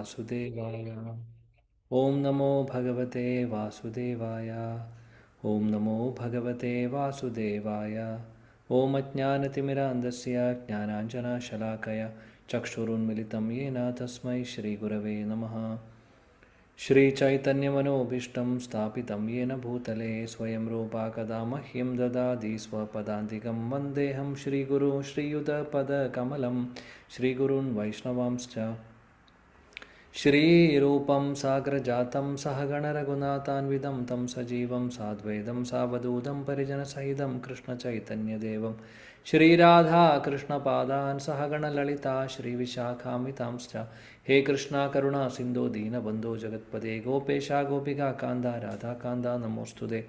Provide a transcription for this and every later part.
वासुदेवाय। ॐ नमो भगवते वासुदेवाय। ॐ नमो भगवते वासुदेवाय। ॐ अज्ञानतिमिरान्धस्य ज्ञानाञ्जनशलाकया चक्षुरुन्मिलितं येन तस्मै श्रीगुरवे नमः। श्रीचैतन्यमनोभीष्टं स्थापितं येन भूतले स्वयं रूपा कदा मह्यं ददाति स्वपदान्तिकं वन्देऽहं श्रीगुरुं श्रीयुतपदकमलं श्रीगुरून् वैष्णवांश्च। श्रीरूपं साग्रजातं सहगणरघुनाथान्वितं तं सजीवं साद्वैतं सावधूतं परिजनसहितं कृष्णचैतन्यदेवं श्रीराधाकृष्णपादान् सहगणललिता श्रीविशाखान्वितांश्च। हे कृष्णा करुणा सिन्धो दीनबन्धो जगत्पते गोपेशा गोपिका कान्दा राधाकान्दा नमोऽस्तुते।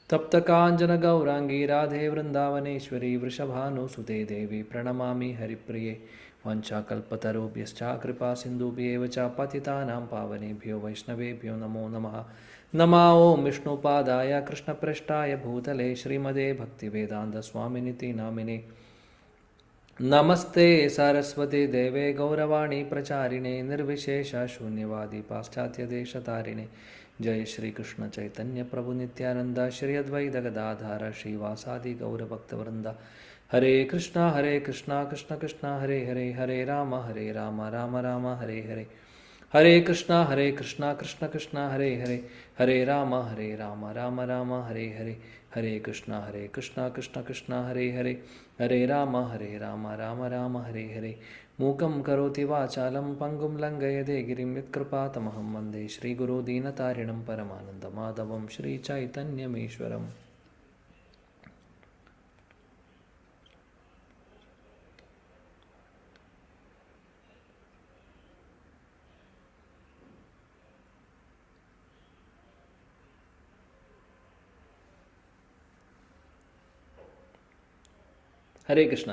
तप्तकाञ्चनगौराङ्गी राधे वृन्दावनेश्वरी वृषभानुसुते देवी प्रणमामि हरिप्रिये। वाञ्छाकल्पतरुभ्यश्च कृपा सिन्धुभ्येव च पतितानां पावनेभ्यो वैष्णवेभ्यो नमो नमः। नमः ॐ विष्णुपादाय कृष्णप्रेष्ठाय भूतले श्रीमते भक्तिवेदान्तस्वामिनिति नामिने। नमस्ते सरस्वती देवे गौरवाणी प्रचारिणे निर्विशेष शून्यवादी पाश्चात्यदेशतारिणे। जय श्री कृष्ण चैतन्य प्रभु नित्यानंद श्री अद्वैत गदाधर श्रीवासादि गौरभक्तवृंद। हरे कृष्णा कृष्ण कृष्ण हरे हरे हरे राम राम राम हरे हरे। हरे कृष्णा कृष्ण कृष्ण हरे हरे हरे राम राम राम हरे हरे। हरे कृष्णा कृष्ण कृष्ण हरे हरे हरे राम राम राम हरे हरे। मूकं करोति वाचालं पङ्गुं लङ्घयते गिरिं यत्कृपातमहं वन्दे श्रीगुरो दीनतारिणं परमानन्दमाधवं श्रीचैतन्यमीश्वरम्। ഹരേ കൃഷ്ണ.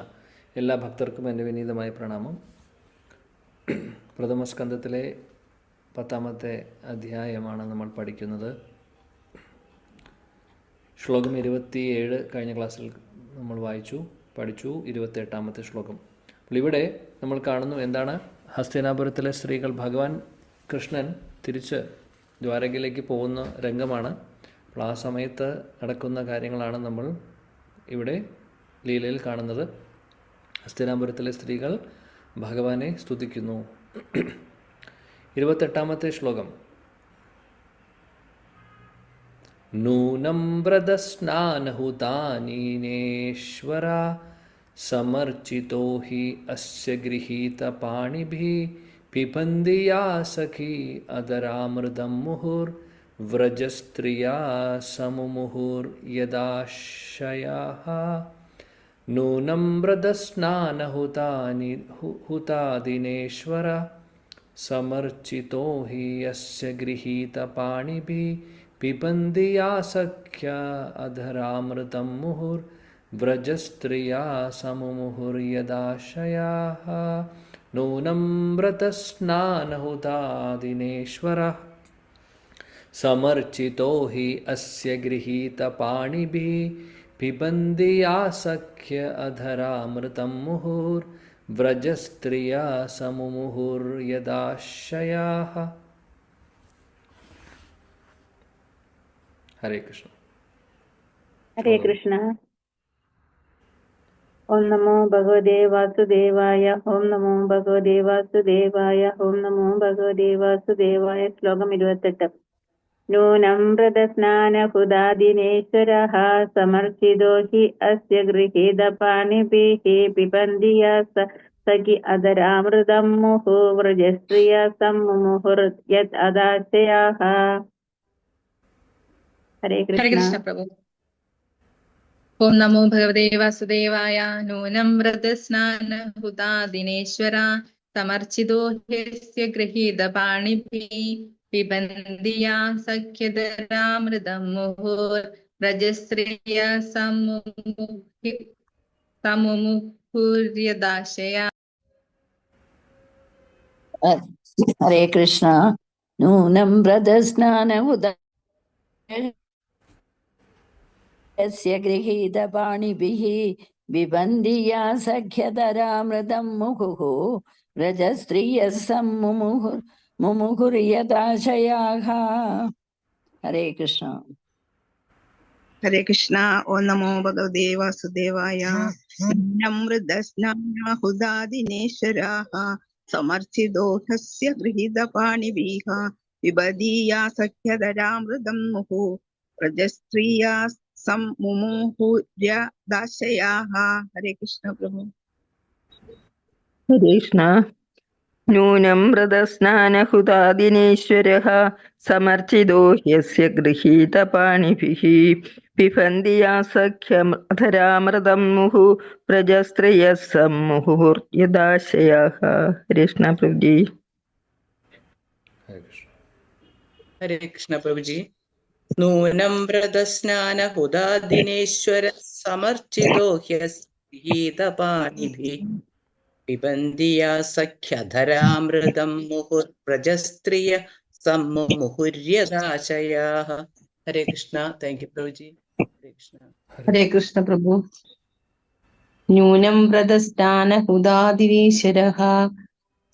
എല്ലാ ഭക്തർക്കും എൻ്റെ വിനീതമായ പ്രണാമം. പ്രഥമസ്കന്ധത്തിലെ 10ാമത്തെ അധ്യായമാണ് നമ്മൾ പഠിക്കുന്നത്. ശ്ലോകം 27 കഴിഞ്ഞ ക്ലാസ്സിൽ നമ്മൾ പഠിച്ചു. 28ാമത്തെ ശ്ലോകം. അപ്പോൾ ഇവിടെ നമ്മൾ കാണുന്നു എന്താണ്, ഹസ്തിനാപുരത്തിലെ സ്ത്രീകൾ ഭഗവാൻ കൃഷ്ണൻ തിരിച്ച് ദ്വാരകയിലേക്ക് പോകുന്ന രംഗമാണ്. അപ്പോൾ ആ സമയത്ത് നടക്കുന്ന കാര്യങ്ങളാണ് നമ്മൾ ഇവിടെ ലീലയിൽ കാണുന്നത്. ഹസ്തിനാപുരത്തിലെ സ്ത്രീകൾ ഭഗവാനെ സ്തുതിക്കുന്നു. 28ാമത്തെ ശ്ലോകം. നൂനം വ്രതസ്നാനഹുതാനീനേശ്വര സമർച്ചിതോ ഹി അസ്യ ഗൃഹീതപാണിഭിഃ പിബന്തി യാ സഖി അദരാമൃതം മുഹുർ വ്രജസ്ത്രിയാ സമുമുഹുർ യദാശയാഃ. നൂനം വ്രതസ്നാനഹുതാദിനേശ്വര സമർച്ചിതോ ഹി യസ്യ ഗൃഹീതപാണിഭിഃ പിബന്തി യാ സഖ്യ അധരാമൃതം മുഹുർ വ്രജസ്ത്രിയാ സമുമുഹുർ യദാശയാഃ. നൂനം വ്രതസ്നാനഹുതാദിനേശ്വര സമർച്ചിതോ ഹി അസ്യ ഗൃഹീതപാണിഭിഃ പിബന്തി യാ സഖ്യ അധരാമൃതം മുഹുർ വ്രജസ്ത്രിയാ സമുമുഹുർ യദാശയാഃ. ഹരേ കൃഷ്ണ. ഹരേ കൃഷ്ണ. ഓം നമോ ഭഗവതേ വാസുദേവായ. ഓം നമോ ഭഗവതേ വാസുദേവായ. ഓം നമോ ഭഗവതേ വാസുദേവായ. ശ്ലോകം 28. നൂനം വ്രതസ്നാനഹുതാദിനേശ്വരഃ സമർച്ചിതോ ഹി അസ്യ ഗൃഹീതപാണിഭിഃ പിബന്തി യാ സഖി അദരാമൃതം മുഹുർ വ്രജസ്ത്രിയാ സമുമുഹുർ യദാശയാഃ. ഹരേ കൃഷ്ണ. പ്രഭു. ഓം നമോ ഭഗവതേ വാസുദേവായ. നൂനം വ്രതസ്നാനഹുതാദിനേശ്വര സമർച്ചിതോ ഹ്യസ്യ ഗൃഹീതപാണിഭിഃ പിബന്തി യാ സഖ്യധരാമൃതം മുഹുർ വ്രജസ്ത്രിയാ സമുമുഹുര്യദാശയാഃ. ഹരേ കൃഷ്ണ. നൂനം വ്രതസ്നാനഹുതാദിനേശ്വര ഗൃഹീതപാണിഭിഃ പിബന്തി യാ സഖ്യധരാമൃതം മുഹുഃ വ്രജസ്ത്രിയഃ സമുമുഹുർ മുമുഹുര്യതാശയാഃ. ഹരേ കൃഷ്ണ. ഹരേ കൃഷ്ണ. ഓം നമോ ഭഗവതേ വാസുദേവായ. നമൃതസ്നാഹുദാദിനേശ്വരാः സമർച്ചിദോഹസ്യ ഗൃഹീതപാണിഭിः പിബദീയാ സഖ്യധരാമൃതം മുഹു പ്രജസ്ത്രീയാ മുമുഹുര്യദാശയാः. ഹരേ കൃഷ്ണ പ്രഭു. ഹരേ കൃഷ്ണ. നൂനം വ്രതസ്നാനഹുതാദിനേശ്വരः സമർച്ചിതോ യസ്യ ഗൃഹീതപാണിഭിः പിബന്തി സഖ്യമധരാമൃതം മുഹു പ്രജസ്ത്രിയഃ സമ്മുഹുർയദാശയാഃ. ഹരേ കൃഷ്ണ പ്രഭുജി. ഹരേ കൃഷ്ണ. ഹരേ കൃഷ്ണ പ്രഭുജി. നൂനം വ്രതസ്നാനഹുതാദിനേശ്വര സമർച്ചിതോ ഹ്യസ്ഗീതപാണിഭിः പിബന്തി സഖ്യധരാമൃതം മുഹുർപ്രജസ്ത്രിയ സമ്മുഹുര്യദാശയാഃ. ഹരേ കൃഷ്ണ. Thank you Prabhuji. ഹരേ കൃഷ്ണ. ഹരേ കൃഷ്ണ പ്രഭു. ന്യൂനം വ്രതസ്നാനഹുതാദിനേശ്വരः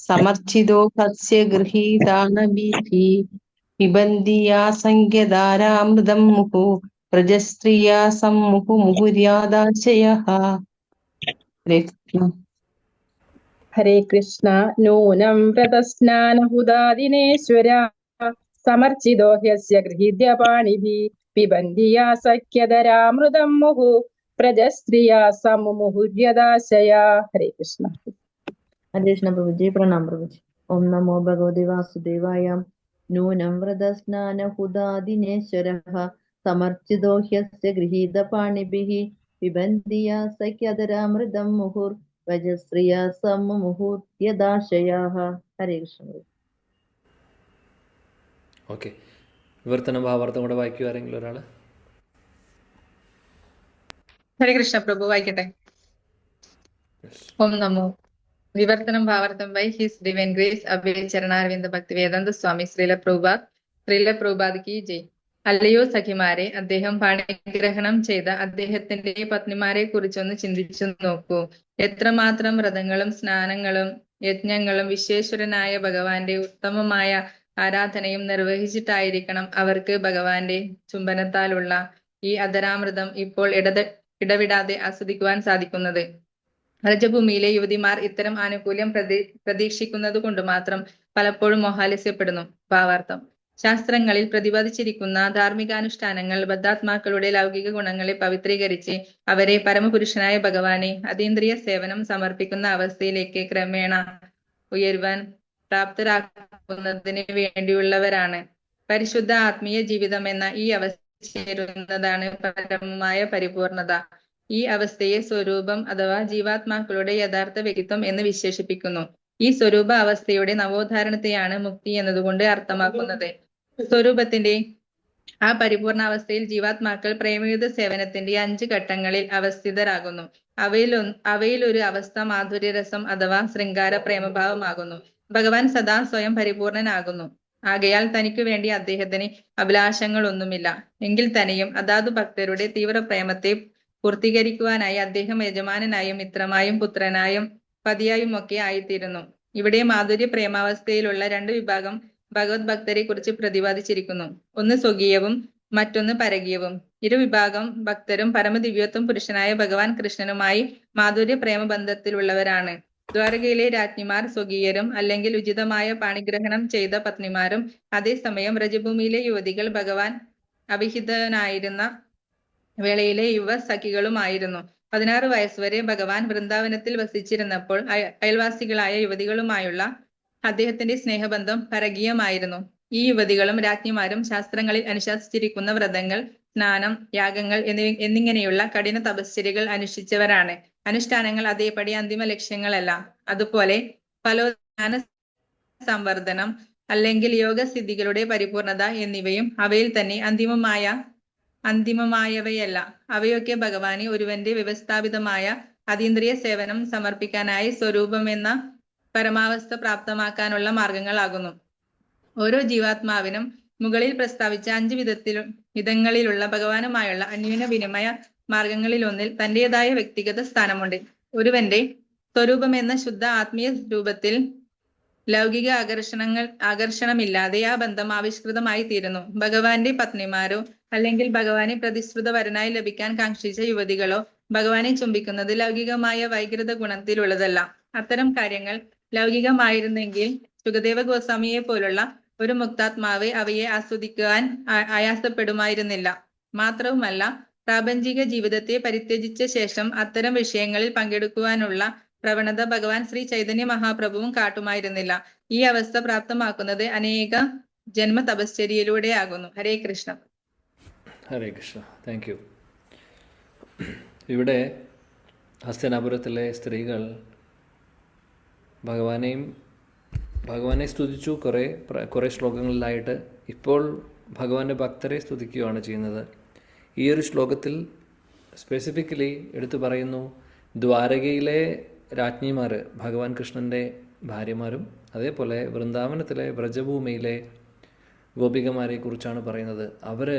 സമർച്ചിതോ ഹസ്യ ഗൃഹീതാനബീഃ പിബന്തി സംഖ്യധാരാമൃതം മുഹു പ്രജസ്ത്രിയാ സമ്മുഹുര്യാദാശയഃ. ഹരേ കൃഷ്ണ. ഹരേ കൃഷ്ണ. നൂനം വ്രതസ്നാനഹുതാദിനേശ്വര സമർച്ചിതോ ഹ്യസ്യ ഗൃഹീതപാണിഭിः പിബന്തി സഖ്യധരാമൃതം മുഹു പ്രജസ്ത്രിയാ സമ്മുഹുര്യദാശയാ. ഹരേ കൃഷ്ണ. ഹരേ കൃഷ്ണ പ്രഭുജി. പ്രണാം പ്രഭുജി. ഓം നമോ ഭഗവതി വാസുദേവായ. നൂനം വ്രതസ്നാനഹുതാദിനേശ്വരः സമർച്ചിതോ ഹ്യസ്യ ഗൃഹീതപാണിഭിः പിബന്തി സഖ്യധരാമൃതം മുഹുർ വജസ്ത്രിയാ സമ്മുഹുര്യദാശയാഃ. ഹരേ കൃഷ്ണ. ഓക്കെ, വിവർത്തനം ഭാവാർത്ഥം കൂടെ വായിക്കുക ആരെങ്കിലും ഒരാൾ. ഹരേ കൃഷ്ണ പ്രഭു വായിക്കട്ടെ. ഓം നമോ. വിവർത്തനം ഭാവാർത്ഥം ബൈ ഹിസ് ഡിവൈൻ ഗ്രേസ് അഭയ ചരണാരവിന്ദ ഭക്തി വേദാന്ത സ്വാമി ശ്രീല പ്രഭുപാദ് കി ജയ്. അല്ലയോ സഖിമാരെ, അദ്ദേഹം പാണിഗ്രഹണം ചെയ്ത അദ്ദേഹത്തിന്റെ പത്നിമാരെ കുറിച്ചൊന്ന് ചിന്തിച്ചു നോക്കൂ. എത്രമാത്രം വ്രതങ്ങളും സ്നാനങ്ങളും യജ്ഞങ്ങളും വിശ്വേശ്വരനായ ഭഗവാന്റെ ഉത്തമമായ ആരാധനയും നിർവഹിച്ചിട്ടായിരിക്കണം അവർക്ക് ഭഗവാന്റെ ചുംബനത്താലുള്ള ഈ അധരാമൃതം ഇപ്പോൾ ഇടവിടാതെ ആസ്വദിക്കുവാൻ സാധിക്കുന്നത്. വ്രജഭൂമിയിലെ യുവതിമാർ ഇത്തരം ആനുകൂല്യം പ്രതീക്ഷിക്കുന്നത് കൊണ്ട് മാത്രം പലപ്പോഴും മോഹാലസ്യപ്പെടുന്നു. ഭാവാർത്ഥം: ശാസ്ത്രങ്ങളിൽ പ്രതിപാദിച്ചിരിക്കുന്ന ധാർമ്മികാനുഷ്ഠാനങ്ങൾ ബദ്ധാത്മാക്കളുടെ ലൗകിക ഗുണങ്ങളെ പവിത്രീകരിച്ച് അവരെ പരമപുരുഷനായ ഭഗവാനെ അതീന്ദ്രിയ സേവനം സമർപ്പിക്കുന്ന അവസ്ഥയിലേക്ക് ക്രമേണ ഉയരുവാൻ പ്രാപ്തരാക്കുന്നതിന് വേണ്ടിയുള്ളവരാണ്. പരിശുദ്ധ ആത്മീയ ജീവിതം എന്ന ഈ അവസ്ഥ ചേരുന്നതാണ് പരമമായ പരിപൂർണത. ഈ അവസ്ഥയെ സ്വരൂപം അഥവാ ജീവാത്മാക്കളുടെ യഥാർത്ഥ വ്യക്തിത്വം എന്ന് വിശേഷിപ്പിക്കുന്നു. ഈ സ്വരൂപ അവസ്ഥയുടെ നവോദ്ധാരണത്തെയാണ് മുക്തി എന്നതുകൊണ്ട് അർത്ഥമാക്കുന്നത്. സ്വരൂപത്തിന്റെ ആ പരിപൂർണാവസ്ഥയിൽ ജീവാത്മാക്കൾ പ്രേമയുത സേവനത്തിന്റെ 5 ഘട്ടങ്ങളിൽ അവസ്ഥിതരാകുന്നു. അവയിൽ ഒരു അവസ്ഥ മാധുര്യരസം അഥവാ ശൃംഗാര പ്രേമഭാവമാകുന്നു. ഭഗവാൻ സദാ സ്വയം പരിപൂർണനാകുന്നു. ആകയാൽ തനിക്ക് വേണ്ടി അദ്ദേഹത്തിന് അഭിലാഷങ്ങളൊന്നുമില്ല. എങ്കിൽ തന്നെയും അതാതു ഭക്തരുടെ തീവ്ര പ്രേമത്തെ പൂർത്തീകരിക്കുവാനായി അദ്ദേഹം യജമാനനായും മിത്രമായും പുത്രനായും പതിയായും ഒക്കെ ആയിത്തീരുന്നു. ഇവിടെ മാധുര്യ പ്രേമാവസ്ഥയിലുള്ള 2 വിഭാഗം ഭഗവത് ഭക്തരെ കുറിച്ച് പ്രതിപാദിച്ചിരിക്കുന്നു. ഒന്ന് സ്വകീയവും മറ്റൊന്ന് പരകീയവും. ഇരുവിഭാഗം ഭക്തരും പരമദിവ്യത്വം പുരുഷനായ ഭഗവാൻ കൃഷ്ണനുമായി മാധുര്യ പ്രേമബന്ധത്തിലുള്ളവരാണ്. ദ്വാരകയിലെ രാജ്ഞിമാർ സ്വകീയരും അല്ലെങ്കിൽ ഉചിതമായ പാണിഗ്രഹണം ചെയ്ത പത്നിമാരും, അതേസമയം വ്രജഭൂമിയിലെ യുവതികൾ ഭഗവാൻ അവിഹിതനായിരുന്ന വേളയിലെ യുവ സഖികളുമായിരുന്നു. 16 വയസ്സുവരെ ഭഗവാൻ വൃന്ദാവനത്തിൽ വസിച്ചിരുന്നപ്പോൾ അയൽവാസികളായ യുവതികളുമായുള്ള അദ്ദേഹത്തിന്റെ സ്നേഹബന്ധം പരകീയമായിരുന്നു. ഈ യുവതികളും രാജ്ഞിമാരും ശാസ്ത്രങ്ങളിൽ അനുശാസിച്ചിരിക്കുന്ന വ്രതങ്ങൾ, സ്നാനം, യാഗങ്ങൾ എന്നിങ്ങനെയുള്ള കഠിന തപശ്ചര്യകൾ അനുഷ്ഠിച്ചവരാണ്. അനുഷ്ഠാനങ്ങൾ അതേപടി അന്തിമ ലക്ഷ്യങ്ങളല്ല. അതുപോലെ ഫലോജ്ഞാന സംവർദ്ധനം അല്ലെങ്കിൽ യോഗസിദ്ധികളുടെ പരിപൂർണത എന്നിവയും അവയിൽ തന്നെ അന്തിമമായവയല്ല. അവയൊക്കെ ഭഗവാന് ഒരുവന്റെ വ്യവസ്ഥാപിതമായ അതീന്ദ്രിയ സേവനം സമർപ്പിക്കാനായി സ്വരൂപമെന്ന പരമാവസ്ഥ പ്രാപ്തമാക്കാനുള്ള മാർഗങ്ങളാകുന്നു. ഓരോ ജീവാത്മാവിനും മുകളിൽ പ്രസ്താവിച്ച 5 വിധങ്ങളിലുള്ള ഭഗവാനുമായുള്ള അന്യോന്യ വിനിമയ മാർഗങ്ങളിലൊന്നിൽ തന്റേതായ വ്യക്തിഗത സ്ഥാനമുണ്ട്. ഒരുവന്റെ സ്വരൂപമെന്ന ശുദ്ധ ആത്മീയ രൂപത്തിൽ ലൗകിക ആകർഷണമില്ലാതെ ആ ബന്ധം ആവിഷ്കൃതമായി തീരുന്നു. ഭഗവാന്റെ പത്നിമാരോ അല്ലെങ്കിൽ ഭഗവാനെ പ്രതിശ്രുത വരനായി ലഭിക്കാൻ കാക്ഷിച്ച യുവതികളോ ഭഗവാനെ ചുംബിക്കുന്നത് ലൗകികമായ വൈകൃത ഗുണത്തിലുള്ളതല്ല. അത്തരം കാര്യങ്ങൾ ലൗകികമായിരുന്നെങ്കിൽ സുഖദേവ ഗോസ്വാമിയെ പോലുള്ള ഒരു മുക്താത്മാവ് അവയെ ആസ്വദിക്കുവാൻ ആയാസപ്പെടുമായിരുന്നില്ല. മാത്രവുമല്ല, പ്രാപഞ്ചിക ജീവിതത്തെ പരിത്യജിച്ച ശേഷം അത്തരം വിഷയങ്ങളിൽ പങ്കെടുക്കുവാനുള്ള പ്രവണത ഭഗവാൻ ശ്രീ ചൈതന്യ മഹാപ്രഭുവും കാട്ടുമായിരുന്നില്ല. ഈ അവസ്ഥ പ്രാപ്തമാക്കുന്നത് അനേക ജന്മ തപശ്ചര്യയിലൂടെയാകുന്നു. ഹരേ കൃഷ്ണ. ഹരേ കൃഷ്ണ. Thank you. ഇവിടെ ഹസ്തിനാപുരത്തിലെ സ്ത്രീകൾ ഭഗവാനെ സ്തുതിച്ചു കുറേ ശ്ലോകങ്ങളിലായിട്ട്. ഇപ്പോൾ ഭഗവാന്റെ ഭക്തരെ സ്തുതിക്കുകയാണ് ചെയ്യുന്നത്. ഈ ഒരു ശ്ലോകത്തിൽ സ്പെസിഫിക്കലി എടുത്തു പറയുന്നു, ദ്വാരകയിലെ രാജ്ഞിമാർ ഭഗവാൻ കൃഷ്ണൻ്റെ ഭാര്യമാരും അതേപോലെ വൃന്ദാവനത്തിലെ വ്രജഭൂമിയിലെ ഗോപികമാരെ കുറിച്ചാണ് പറയുന്നത്. അവർ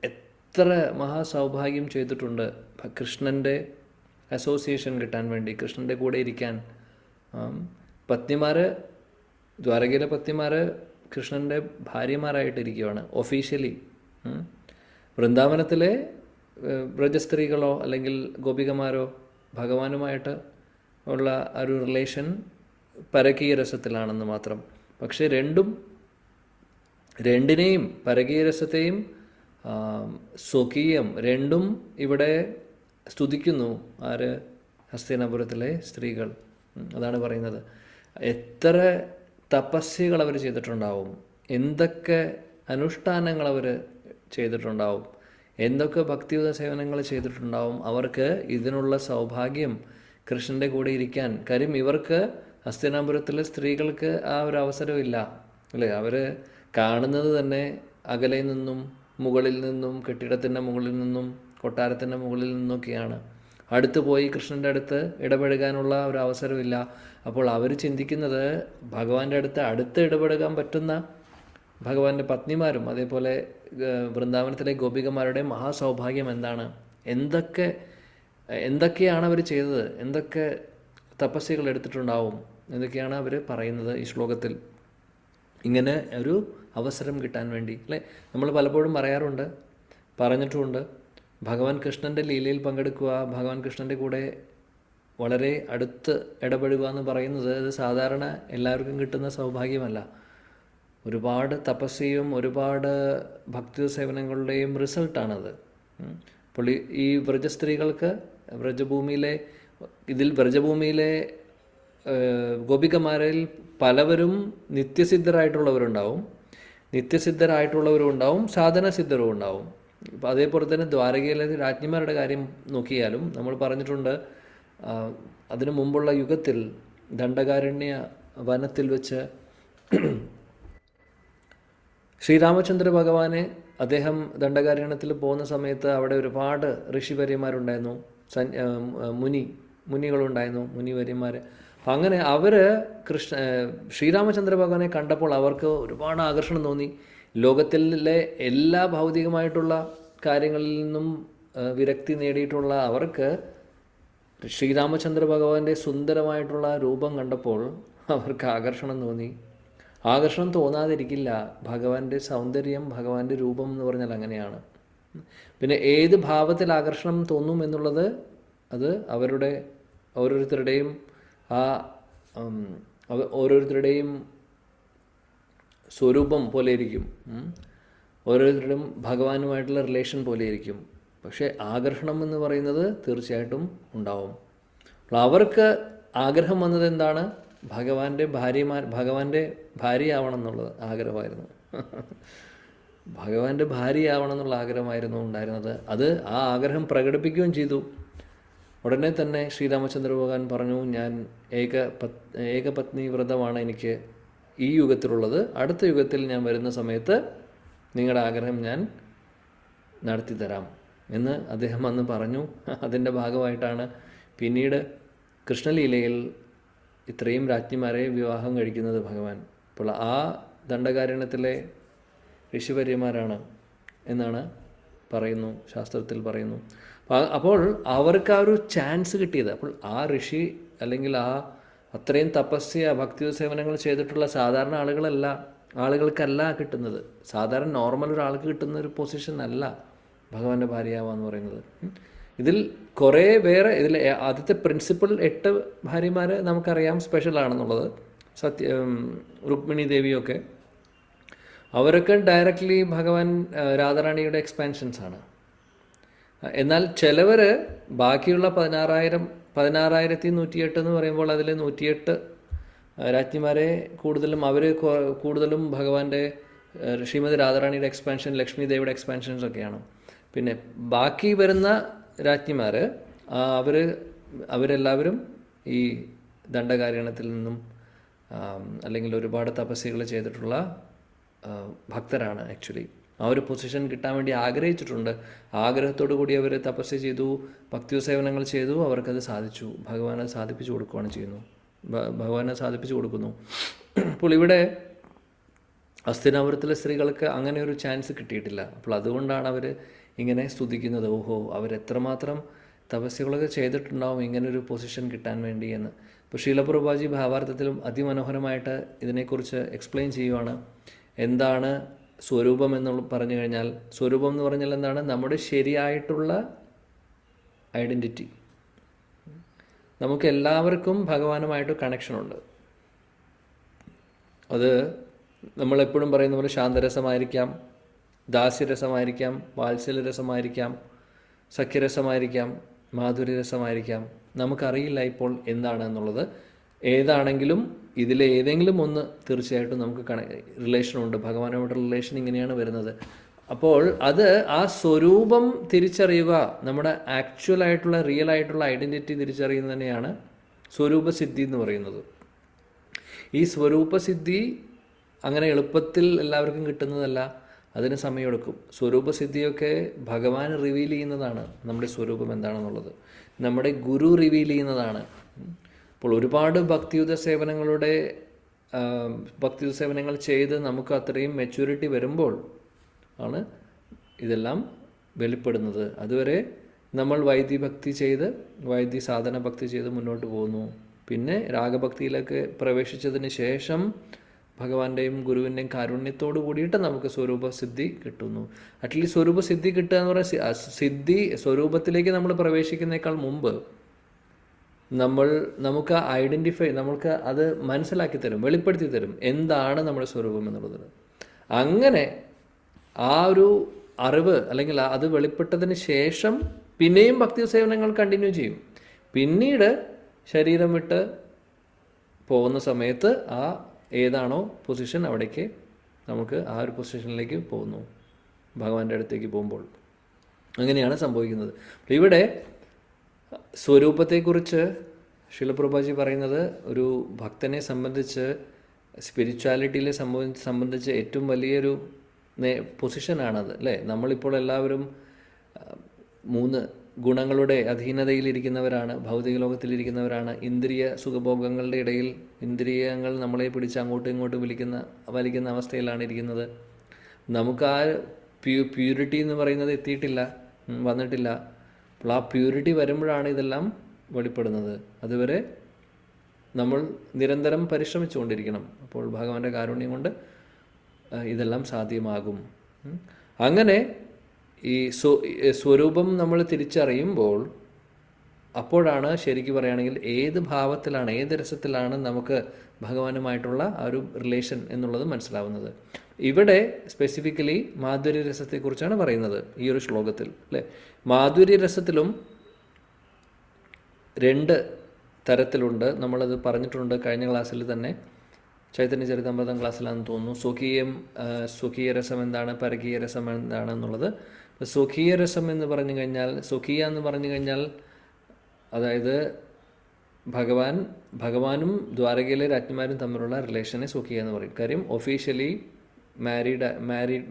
എത്ര മഹാസൗഭാഗ്യം ചെയ്തിട്ടുണ്ട് കൃഷ്ണൻ്റെ അസോസിയേഷൻ കിട്ടാൻ വേണ്ടി, കൃഷ്ണൻ്റെ കൂടെ ഇരിക്കാൻ. പത്നിമാർ, ദ്വാരകയിലെ പത്നിമാർ കൃഷ്ണൻ്റെ ഭാര്യമാരായിട്ടിരിക്കുകയാണ് ഒഫീഷ്യലി. വൃന്ദാവനത്തിലെ വ്രജസ്ത്രീകളോ അല്ലെങ്കിൽ ഗോപികമാരോ ഭഗവാനുമായിട്ട് ഉള്ള ഒരു റിലേഷൻ പരകീയ രസത്തിലാണെന്ന് മാത്രം. പക്ഷേ രണ്ടിനെയും, പരകീയ രസത്തെയും സ്വകീയം രണ്ടും ഇവിടെ സ്തുതിക്കുന്നു. ആര്? ഹസ്തിനാപുരത്തിലെ സ്ത്രീകൾ. അതാണ് പറയുന്നത്. എത്ര തപസ്യകൾ അവർ ചെയ്തിട്ടുണ്ടാവും, എന്തൊക്കെ അനുഷ്ഠാനങ്ങൾ അവർ ചെയ്തിട്ടുണ്ടാവും, എന്തൊക്കെ ഭക്തിയുത സേവനങ്ങൾ ചെയ്തിട്ടുണ്ടാവും. അവർക്ക് ഇതിനുള്ള സൗഭാഗ്യം കൃഷ്ണൻ്റെ കൂടെ ഇരിക്കാൻ. കാര്യം ഇവർക്ക് ഹസ്തിനാപുരത്തിലെ സ്ത്രീകൾക്ക് ആ ഒരു അവസരമില്ല അല്ലേ? അവർ കാണുന്നത് തന്നെ അകലെ നിന്നും, മുകളിൽ നിന്നും, കെട്ടിടത്തിൻ്റെ മുകളിൽ നിന്നും, കൊട്ടാരത്തിൻ്റെ മുകളിൽ നിന്നൊക്കെയാണ്. അടുത്ത് പോയി കൃഷ്ണൻ്റെ അടുത്ത് ഇടപെടുകാനുള്ള ഒരു അവസരമില്ല. അപ്പോൾ അവർ ചിന്തിക്കുന്നത് ഭഗവാന്റെ അടുത്ത് ഇടപെടുകാൻ പറ്റുന്ന ഭഗവാന്റെ പത്നിമാരും അതേപോലെ വൃന്ദാവനത്തിലെ ഗോപികമാരുടെ മഹാസൗഭാഗ്യം എന്താണ്, എന്തൊക്കെയാണ് അവർ ചെയ്തത്, എന്തൊക്കെ തപസ്യകൾ എടുത്തിട്ടുണ്ടാവും, എന്തൊക്കെയാണ് അവർ പറയുന്നത് ഈ ശ്ലോകത്തിൽ. ഇങ്ങനെ ഒരു അവസരം കിട്ടാൻ വേണ്ടി അല്ലേ? നമ്മൾ പലപ്പോഴും പറഞ്ഞിട്ടുമുണ്ട്, ഭഗവാൻ കൃഷ്ണൻ്റെ ലീലയിൽ പങ്കെടുക്കുക, ഭഗവാൻ കൃഷ്ണൻ്റെ കൂടെ വളരെ അടുത്ത് ഇടപെടുക എന്ന് പറയുന്നത് അത് സാധാരണ എല്ലാവർക്കും കിട്ടുന്ന സൗഭാഗ്യമല്ല. ഒരുപാട് തപസ്യയും ഒരുപാട് ഭക്തി സേവനങ്ങളുടെയും റിസൾട്ടാണത്. അപ്പോൾ ഈ വ്രജസ്ത്രീകൾക്ക് വ്രജഭൂമിയിലെ ഗോപികമാരിൽ പലവരും നിത്യസിദ്ധരായിട്ടുള്ളവരും ഉണ്ടാവും, സാധനസിദ്ധരും ഉണ്ടാവും. അപ്പോൾ അതേപോലെ തന്നെ ദ്വാരകയിലെ രാജ്ഞിമാരുടെ കാര്യം നോക്കിയാലും നമ്മൾ പറഞ്ഞിട്ടുണ്ട്, അതിനു മുമ്പുള്ള യുഗത്തിൽ ദണ്ഡകാരണ്യ വനത്തിൽ വെച്ച് ശ്രീരാമചന്ദ്ര ഭഗവാനെ അദ്ദേഹം ദണ്ഡകാരണ്യത്തിൽ പോകുന്ന സമയത്ത് അവിടെ ഒരുപാട് ഋഷിവര്യന്മാരുണ്ടായിരുന്നു, മുനികളുണ്ടായിരുന്നു, മുനിവര്യന്മാർ. അങ്ങനെ അവർ ശ്രീരാമചന്ദ്ര ഭഗവാനെ കണ്ടപ്പോൾ അവർക്ക് ഒരുപാട് ആകർഷണം തോന്നി. ലോകത്തിലെ എല്ലാ ഭൗതികമായിട്ടുള്ള കാര്യങ്ങളിൽ നിന്നും വിരക്തി നേടിയിട്ടുള്ള അവർക്ക് ശ്രീരാമചന്ദ്ര ഭഗവാന്റെ സുന്ദരമായിട്ടുള്ള രൂപം കണ്ടപ്പോൾ അവർക്ക് ആകർഷണം തോന്നി. ആകർഷണം തോന്നാതിരിക്കില്ല. ഭഗവാന്റെ സൗന്ദര്യം, ഭഗവാന്റെ രൂപം എന്ന് പറഞ്ഞാൽ അങ്ങനെയാണ്. പിന്നെ ഏത് ഭാവത്തിൽ ആകർഷണം തോന്നും എന്നുള്ളത് അത് അവരുടെ ഓരോരുത്തരുടെയും സ്വരൂപം പോലെ ഇരിക്കും, ഓരോരുത്തരുടെയും ഭഗവാനുമായിട്ടുള്ള റിലേഷൻ പോലെ ഇരിക്കും. പക്ഷേ ആകർഷണം എന്ന് പറയുന്നത് തീർച്ചയായിട്ടും ഉണ്ടാവും. അപ്പോൾ അവർക്ക് ആഗ്രഹം വന്നത് എന്താണ്? ഭഗവാന്റെ ഭാര്യയാവണം എന്നുള്ളത് ആഗ്രഹമായിരുന്നു. ഭഗവാന്റെ ഭാര്യയാവണം എന്നുള്ള ആഗ്രഹമായിരുന്നു ഉണ്ടായിരുന്നത്. അത് ആ ആഗ്രഹം പ്രകടിപ്പിക്കുകയും ചെയ്തു. ഉടനെ തന്നെ ശ്രീരാമചന്ദ്ര ഭഗവാൻ പറഞ്ഞു, ഞാൻ ഏകപത്നി വ്രതമാണ് എനിക്ക് ഈ യുഗത്തിലുള്ളത്. അടുത്ത യുഗത്തിൽ ഞാൻ വരുന്ന സമയത്ത് നിങ്ങളുടെ ആഗ്രഹം ഞാൻ നടത്തിത്തരാം എന്ന് അദ്ദേഹം അന്ന് പറഞ്ഞു. അതിൻ്റെ ഭാഗമായിട്ടാണ് പിന്നീട് കൃഷ്ണലീലയിൽ ഇത്രയും രാജ്ഞിമാരെ വിവാഹം കഴിക്കുന്നത് ഭഗവാൻ. അപ്പോൾ ആ ദണ്ഡകാരണ്യത്തിലെ ഋഷിവര്യന്മാരാണ് എന്നാണ് ശാസ്ത്രത്തിൽ പറയുന്നു. അപ്പോൾ അവർക്ക് ആ ഒരു ചാൻസ് കിട്ടിയത്. അപ്പോൾ ആ ഋഷി അല്ലെങ്കിൽ ആ അത്രയും തപസ്യ ഭക്തി സേവനങ്ങൾ ചെയ്തിട്ടുള്ള സാധാരണ ആളുകൾക്കല്ല കിട്ടുന്നത്. സാധാരണ നോർമൽ ഒരാൾക്ക് കിട്ടുന്ന ഒരു പൊസിഷൻ അല്ല ഭഗവാന്റെ ഭാര്യയാവുക എന്ന് പറയുന്നത്. ഇതിൽ കുറേ വേറെ ഇതിൽ ആദ്യത്തെ പ്രിൻസിപ്പൽ 8 ഭാര്യമാർ നമുക്കറിയാം സ്പെഷ്യലാണെന്നുള്ളത്. രുക്മിണി ദേവിയൊക്കെ അവരൊക്കെ ഡയറക്റ്റ്ലി ഭഗവാൻ രാധാറാണിയുടെ എക്സ്പാൻഷൻസ് ആണ്. എന്നാൽ ചിലവർ ബാക്കിയുള്ള 16,108 എന്ന് പറയുമ്പോൾ അതിൽ 108 രാജ്ഞിമാരെ കൂടുതലും ഭഗവാന്റെ ശ്രീമതി രാധാറാണിയുടെ എക്സ്പാൻഷൻ, ലക്ഷ്മി ദേവിയുടെ എക്സ്പാൻഷൻസ് ഒക്കെയാണ്. പിന്നെ ബാക്കി വരുന്ന രാജ്ഞിമാർ അവരെല്ലാവരും ഈ ദണ്ഡകാര്യണത്തിൽ നിന്നും അല്ലെങ്കിൽ ഒരുപാട് തപസ്യകൾ ചെയ്തിട്ടുള്ള ഭക്തരാണ്. ആക്ച്വലി ആ ഒരു പൊസിഷൻ കിട്ടാൻ വേണ്ടി ആഗ്രഹിച്ചിട്ടുണ്ട്. ആഗ്രഹത്തോടു കൂടി അവർ തപസ്യ ചെയ്തു, ഭക്തി സേവനങ്ങൾ ചെയ്തു, അവർക്കത് സാധിച്ചു. ഭഗവാനെ സാധിപ്പിച്ചു കൊടുക്കുന്നു. അപ്പോൾ ഇവിടെ ഹസ്തിനാപുരത്തിലെ സ്ത്രീകൾക്ക് അങ്ങനെ ഒരു ചാൻസ് കിട്ടിയിട്ടില്ല. അപ്പോൾ അതുകൊണ്ടാണ് അവർ ഇങ്ങനെ സ്തുതിക്കുന്നത്. ഓഹോ, അവരെത്രമാത്രം തപസ്യകളൊക്കെ ചെയ്തിട്ടുണ്ടാവും ഇങ്ങനൊരു പൊസിഷൻ കിട്ടാൻ വേണ്ടി എന്ന്. ഇപ്പോൾ ശീലപ്രഭുപാദി ഭാവാർത്ഥത്തിലും അതിമനോഹരമായിട്ട് ഇതിനെക്കുറിച്ച് എക്സ്പ്ലെയിൻ ചെയ്യുവാണ്. എന്താണ് സ്വരൂപം എന്ന് പറഞ്ഞു കഴിഞ്ഞാൽ, സ്വരൂപം എന്ന് പറഞ്ഞാൽ എന്താണ്? നമ്മുടെ ശരിയായിട്ടുള്ള ഐഡൻറ്റിറ്റി. നമുക്ക് എല്ലാവർക്കും ഭഗവാനുമായിട്ട് കണക്ഷനുണ്ട്. അത് നമ്മളെപ്പോഴും പറയുന്ന പോലെ ശാന്തരസമായിരിക്കാം, ദാസ്യരസമായിരിക്കാം, വാത്സല്യരസമായിരിക്കാം, സഖ്യരസമായിരിക്കാം, മാധുര്യരസമായിരിക്കാം. നമുക്കറിയില്ല ഇപ്പോൾ എന്താണെന്നുള്ളത്. ഏതാണെങ്കിലും ഇതിലെ ഏതെങ്കിലും ഒന്ന് തീർച്ചയായിട്ടും നമുക്ക് റിലേഷനുണ്ട്. ഭഗവാനുമായിട്ടുള്ള റിലേഷൻ ഇങ്ങനെയാണ് വരുന്നത്. അപ്പോൾ അത് ആ സ്വരൂപം തിരിച്ചറിയുക, നമ്മുടെ ആക്ച്വൽ ആയിട്ടുള്ള റിയൽ ആയിട്ടുള്ള ഐഡൻറ്റിറ്റി തിരിച്ചറിയുന്നത് തന്നെയാണ് സ്വരൂപസിദ്ധി എന്ന് പറയുന്നത്. ഈ സ്വരൂപസിദ്ധി അങ്ങനെ എളുപ്പത്തിൽ എല്ലാവർക്കും കിട്ടുന്നതല്ല, അതിന് സമയമെടുക്കും. സ്വരൂപസിദ്ധിയൊക്കെ ഭഗവാൻ റിവീൽ ചെയ്യുന്നതാണ്. നമ്മുടെ സ്വരൂപം എന്താണെന്നുള്ളത് നമ്മുടെ ഗുരു റിവീൽ ചെയ്യുന്നതാണ്. അപ്പോൾ ഒരുപാട് ഭക്തിയുത സേവനങ്ങൾ ചെയ്ത് നമുക്ക് അത്രയും മെച്യൂരിറ്റി വരുമ്പോൾ ആണ് ഇതെല്ലാം വെളിപ്പെടുന്നത്. അതുവരെ നമ്മൾ വൈദ്യ സാധന ഭക്തി ചെയ്ത് മുന്നോട്ട് പോകുന്നു. പിന്നെ രാഗഭക്തിയിലൊക്കെ പ്രവേശിച്ചതിന് ശേഷം ഭഗവാന്റെയും ഗുരുവിൻ്റെയും കാരുണ്യത്തോട് കൂടിയിട്ട് നമുക്ക് സ്വരൂപസിദ്ധി കിട്ടുന്നു. അറ്റ്ലീസ്റ്റ് സ്വരൂപസിദ്ധി കിട്ടുക എന്ന് പറഞ്ഞാൽ സ്വരൂപത്തിലേക്ക് നമ്മൾ പ്രവേശിക്കുന്നേക്കാൾ മുമ്പ് നമുക്ക് നമുക്ക് അത് മനസ്സിലാക്കി തരും, വെളിപ്പെടുത്തി തരും എന്താണ് നമ്മുടെ സ്വരൂപം എന്നുള്ളത്. അങ്ങനെ ആ ഒരു അറിവ് അല്ലെങ്കിൽ അത് വെളിപ്പെട്ടതിന് ശേഷം പിന്നെയും ഭക്തി സേവനങ്ങൾ കണ്ടിന്യൂ ചെയ്യും. പിന്നീട് ശരീരം വിട്ട് പോകുന്ന സമയത്ത് ഏതാണോ പൊസിഷൻ അവിടേക്ക് നമുക്ക് ആ ഒരു പൊസിഷനിലേക്ക് പോകുന്നു, ഭഗവാന്റെ അടുത്തേക്ക് പോകുമ്പോൾ. അങ്ങനെയാണ് സംഭവിക്കുന്നത്. ഇവിടെ സ്വരൂപത്തെക്കുറിച്ച് ശീലപ്രഭുപാദി പറയുന്നത് ഒരു ഭക്തനെ സംബന്ധിച്ച് സ്പിരിച്വാലിറ്റിയിലെ സംബന്ധിച്ച് ഏറ്റവും വലിയൊരു പൊസിഷനാണത് അല്ലേ. നമ്മളിപ്പോൾ എല്ലാവരും 3 ഗുണങ്ങളുടെ അധീനതയിലിരിക്കുന്നവരാണ്, ഭൗതിക ലോകത്തിലിരിക്കുന്നവരാണ്. ഇന്ദ്രിയ സുഖഭോഗങ്ങളുടെ ഇടയിൽ ഇന്ദ്രിയങ്ങൾ നമ്മളെ പിടിച്ച് അങ്ങോട്ടും ഇങ്ങോട്ടും വലിക്കുന്ന അവസ്ഥയിലാണ് ഇരിക്കുന്നത്. നമുക്ക് ആ പ്യൂരിറ്റി എന്ന് പറയുന്നത് വന്നിട്ടില്ല. അപ്പോൾ ആ പ്യൂരിറ്റി വരുമ്പോഴാണ് ഇതെല്ലാം വെളിപ്പെടുന്നത്. അതുവരെ നമ്മൾ നിരന്തരം പരിശ്രമിച്ചുകൊണ്ടിരിക്കണം. അപ്പോൾ ഭഗവാന്റെ കാരുണ്യം കൊണ്ട് ഇതെല്ലാം സാധ്യമാകും. അങ്ങനെ ഈ സ്വരൂപം നമ്മൾ തിരിച്ചറിയുമ്പോൾ അപ്പോഴാണ് ശരിക്കും പറയുകയാണെങ്കിൽ ഏത് ഭാവത്തിലാണ്, ഏത് രസത്തിലാണ് നമുക്ക് ഭഗവാനുമായിട്ടുള്ള ആ ഒരു റിലേഷൻ എന്നുള്ളത് മനസ്സിലാവുന്നത്. ഇവിടെ സ്പെസിഫിക്കലി മാധുര്യരസത്തെക്കുറിച്ചാണ് പറയുന്നത് ഈ ഒരു ശ്ലോകത്തിൽ അല്ലേ. മാധുര്യരസത്തിലും 2 തരത്തിലുണ്ട്. നമ്മളത് പറഞ്ഞിട്ടുണ്ട് കഴിഞ്ഞ ക്ലാസ്സിൽ തന്നെ, ചൈതന്യ ചരിതാമൃതം ക്ലാസ്സിലാണെന്ന് തോന്നുന്നു. സ്വകീയ രസം എന്താണ്, പരകീയ രസം എന്താണെന്നുള്ളത്. സ്വകീയ രസം എന്ന് പറഞ്ഞു കഴിഞ്ഞാൽ, സ്വകീയ എന്ന് പറഞ്ഞു കഴിഞ്ഞാൽ അതായത് ഭഗവാനും ദ്വാരകയിലെ രാജ്ഞിമാരും തമ്മിലുള്ള റിലേഷനെ സ്വകീയ എന്ന് പറയും. കാര്യം ഒഫീഷ്യലി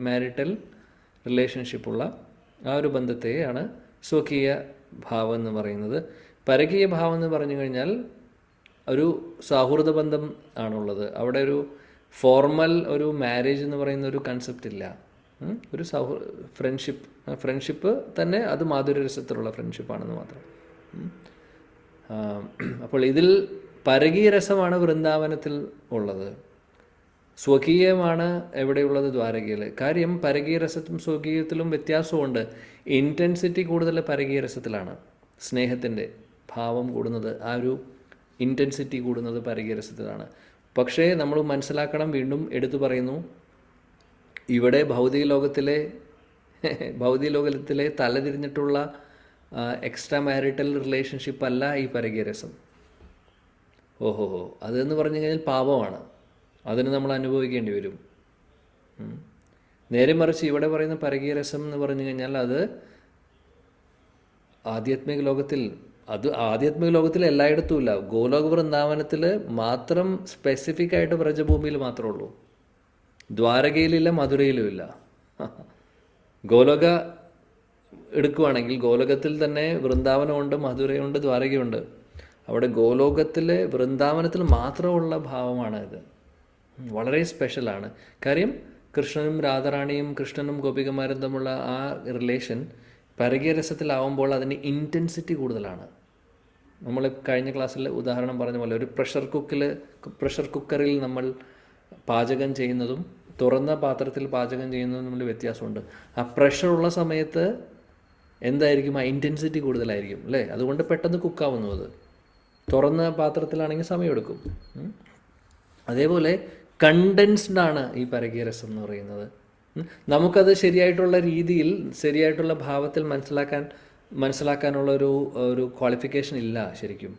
മാരിറ്റൽ റിലേഷൻഷിപ്പുള്ള ആ ഒരു ബന്ധത്തെയാണ് സ്വകീയ ഭാവം എന്ന് പറയുന്നത്. പരകീയ ഭാവം എന്ന് പറഞ്ഞു കഴിഞ്ഞാൽ ഒരു സൗഹൃദ ബന്ധം ആണുള്ളത്. അവിടെ ഒരു ഫോർമൽ ഒരു മാരേജ് എന്ന് പറയുന്ന ഒരു കൺസെപ്റ്റ് ഇല്ല. ഒരു ഫ്രണ്ട്ഷിപ്പ് തന്നെ അത് മാധുര്യരസത്തിലുള്ള ഫ്രണ്ട്ഷിപ്പാണെന്ന് മാത്രം. അപ്പോൾ ഇതിൽ പരകീയരസമാണ് വൃന്ദാവനത്തിൽ ഉള്ളത്, സ്വകീയമാണ് എവിടെയുള്ളത്? ദ്വാരകയിൽ. കാര്യം പരകീയരസത്തിലും സ്വകീയത്തിലും വ്യത്യാസമുണ്ട്. ഇൻറ്റൻസിറ്റി കൂടുതൽ പരകീയരസത്തിലാണ്, സ്നേഹത്തിൻ്റെ ഭാവം കൂടുന്നത്, ആ ഒരു ഇൻറ്റൻസിറ്റി കൂടുന്നത് പരകീയരസത്തിലാണ്. പക്ഷേ നമ്മൾ മനസ്സിലാക്കണം, വീണ്ടും എടുത്തു പറയുന്നു, ഇവിടെ ഭൗതിക ലോകത്തിലെ തലതിരിഞ്ഞിട്ടുള്ള എക്സ്ട്രാ മാരിറ്റൽ റിലേഷൻഷിപ്പ് അല്ല ഈ പരകീയരസം. ഓഹോ, അതെന്ന് പറഞ്ഞു കഴിഞ്ഞാൽ പാപമാണ്, അതിന് നമ്മൾ അനുഭവിക്കേണ്ടി വരും. നേരെ മറിച്ച് ഇവിടെ പറയുന്ന പരകീയരസം എന്ന് പറഞ്ഞു കഴിഞ്ഞാൽ അത് ആധ്യാത്മിക ലോകത്തിൽ എല്ലായിടത്തും ഇല്ല. ഗോലോക വൃന്ദാവനത്തിൽ മാത്രം, സ്പെസിഫിക് ആയിട്ട് വ്രജഭൂമിയിൽ മാത്രമേ ഉള്ളൂ. ദ്വാരകയിലില്ല, മധുരയിലുമില്ല. ഗോലോക എടുക്കുകയാണെങ്കിൽ ഗോലോകത്തിൽ തന്നെ വൃന്ദാവനമുണ്ട്, മധുരയുണ്ട്, ദ്വാരകയുണ്ട്. അവിടെ ഗോലോകത്തിലെ വൃന്ദാവനത്തിൽ മാത്രമുള്ള ഭാവമാണ് ഇത്. വളരെ സ്പെഷ്യലാണ്. കാര്യം കൃഷ്ണനും രാധാറാണിയും കൃഷ്ണനും ഗോപികമാരും തമ്മിലുള്ള ആ റിലേഷൻ പരകീയരസത്തിലാവുമ്പോൾ അതിന് ഇൻറ്റൻസിറ്റി കൂടുതലാണ്. നമ്മൾ കഴിഞ്ഞ ക്ലാസ്സിൽ ഉദാഹരണം പറഞ്ഞ പോലെ ഒരു പ്രഷർ കുക്കറിൽ നമ്മൾ പാചകം ചെയ്യുന്നതും തുറന്ന പാത്രത്തിൽ പാചകം ചെയ്യുന്നതും തമ്മിൽ വ്യത്യാസമുണ്ട്. ആ പ്രഷറുള്ള സമയത്ത് എന്തായിരിക്കും? ആ ഇൻറ്റൻസിറ്റി കൂടുതലായിരിക്കും അല്ലേ? അതുകൊണ്ട് പെട്ടെന്ന് കുക്കാവുന്നു. അത് തുറന്ന പാത്രത്തിലാണെങ്കിൽ സമയമെടുക്കും. അതേപോലെ കണ്ടൻസ്ഡ് ആണ് ഈ പരകീയരസം എന്ന് പറയുന്നത്. നമുക്കത് ശരിയായിട്ടുള്ള രീതിയിൽ, ശരിയായിട്ടുള്ള ഭാവത്തിൽ മനസ്സിലാക്കാനുള്ള ഒരു ക്വാളിഫിക്കേഷൻ ഇല്ല ശരിക്കും.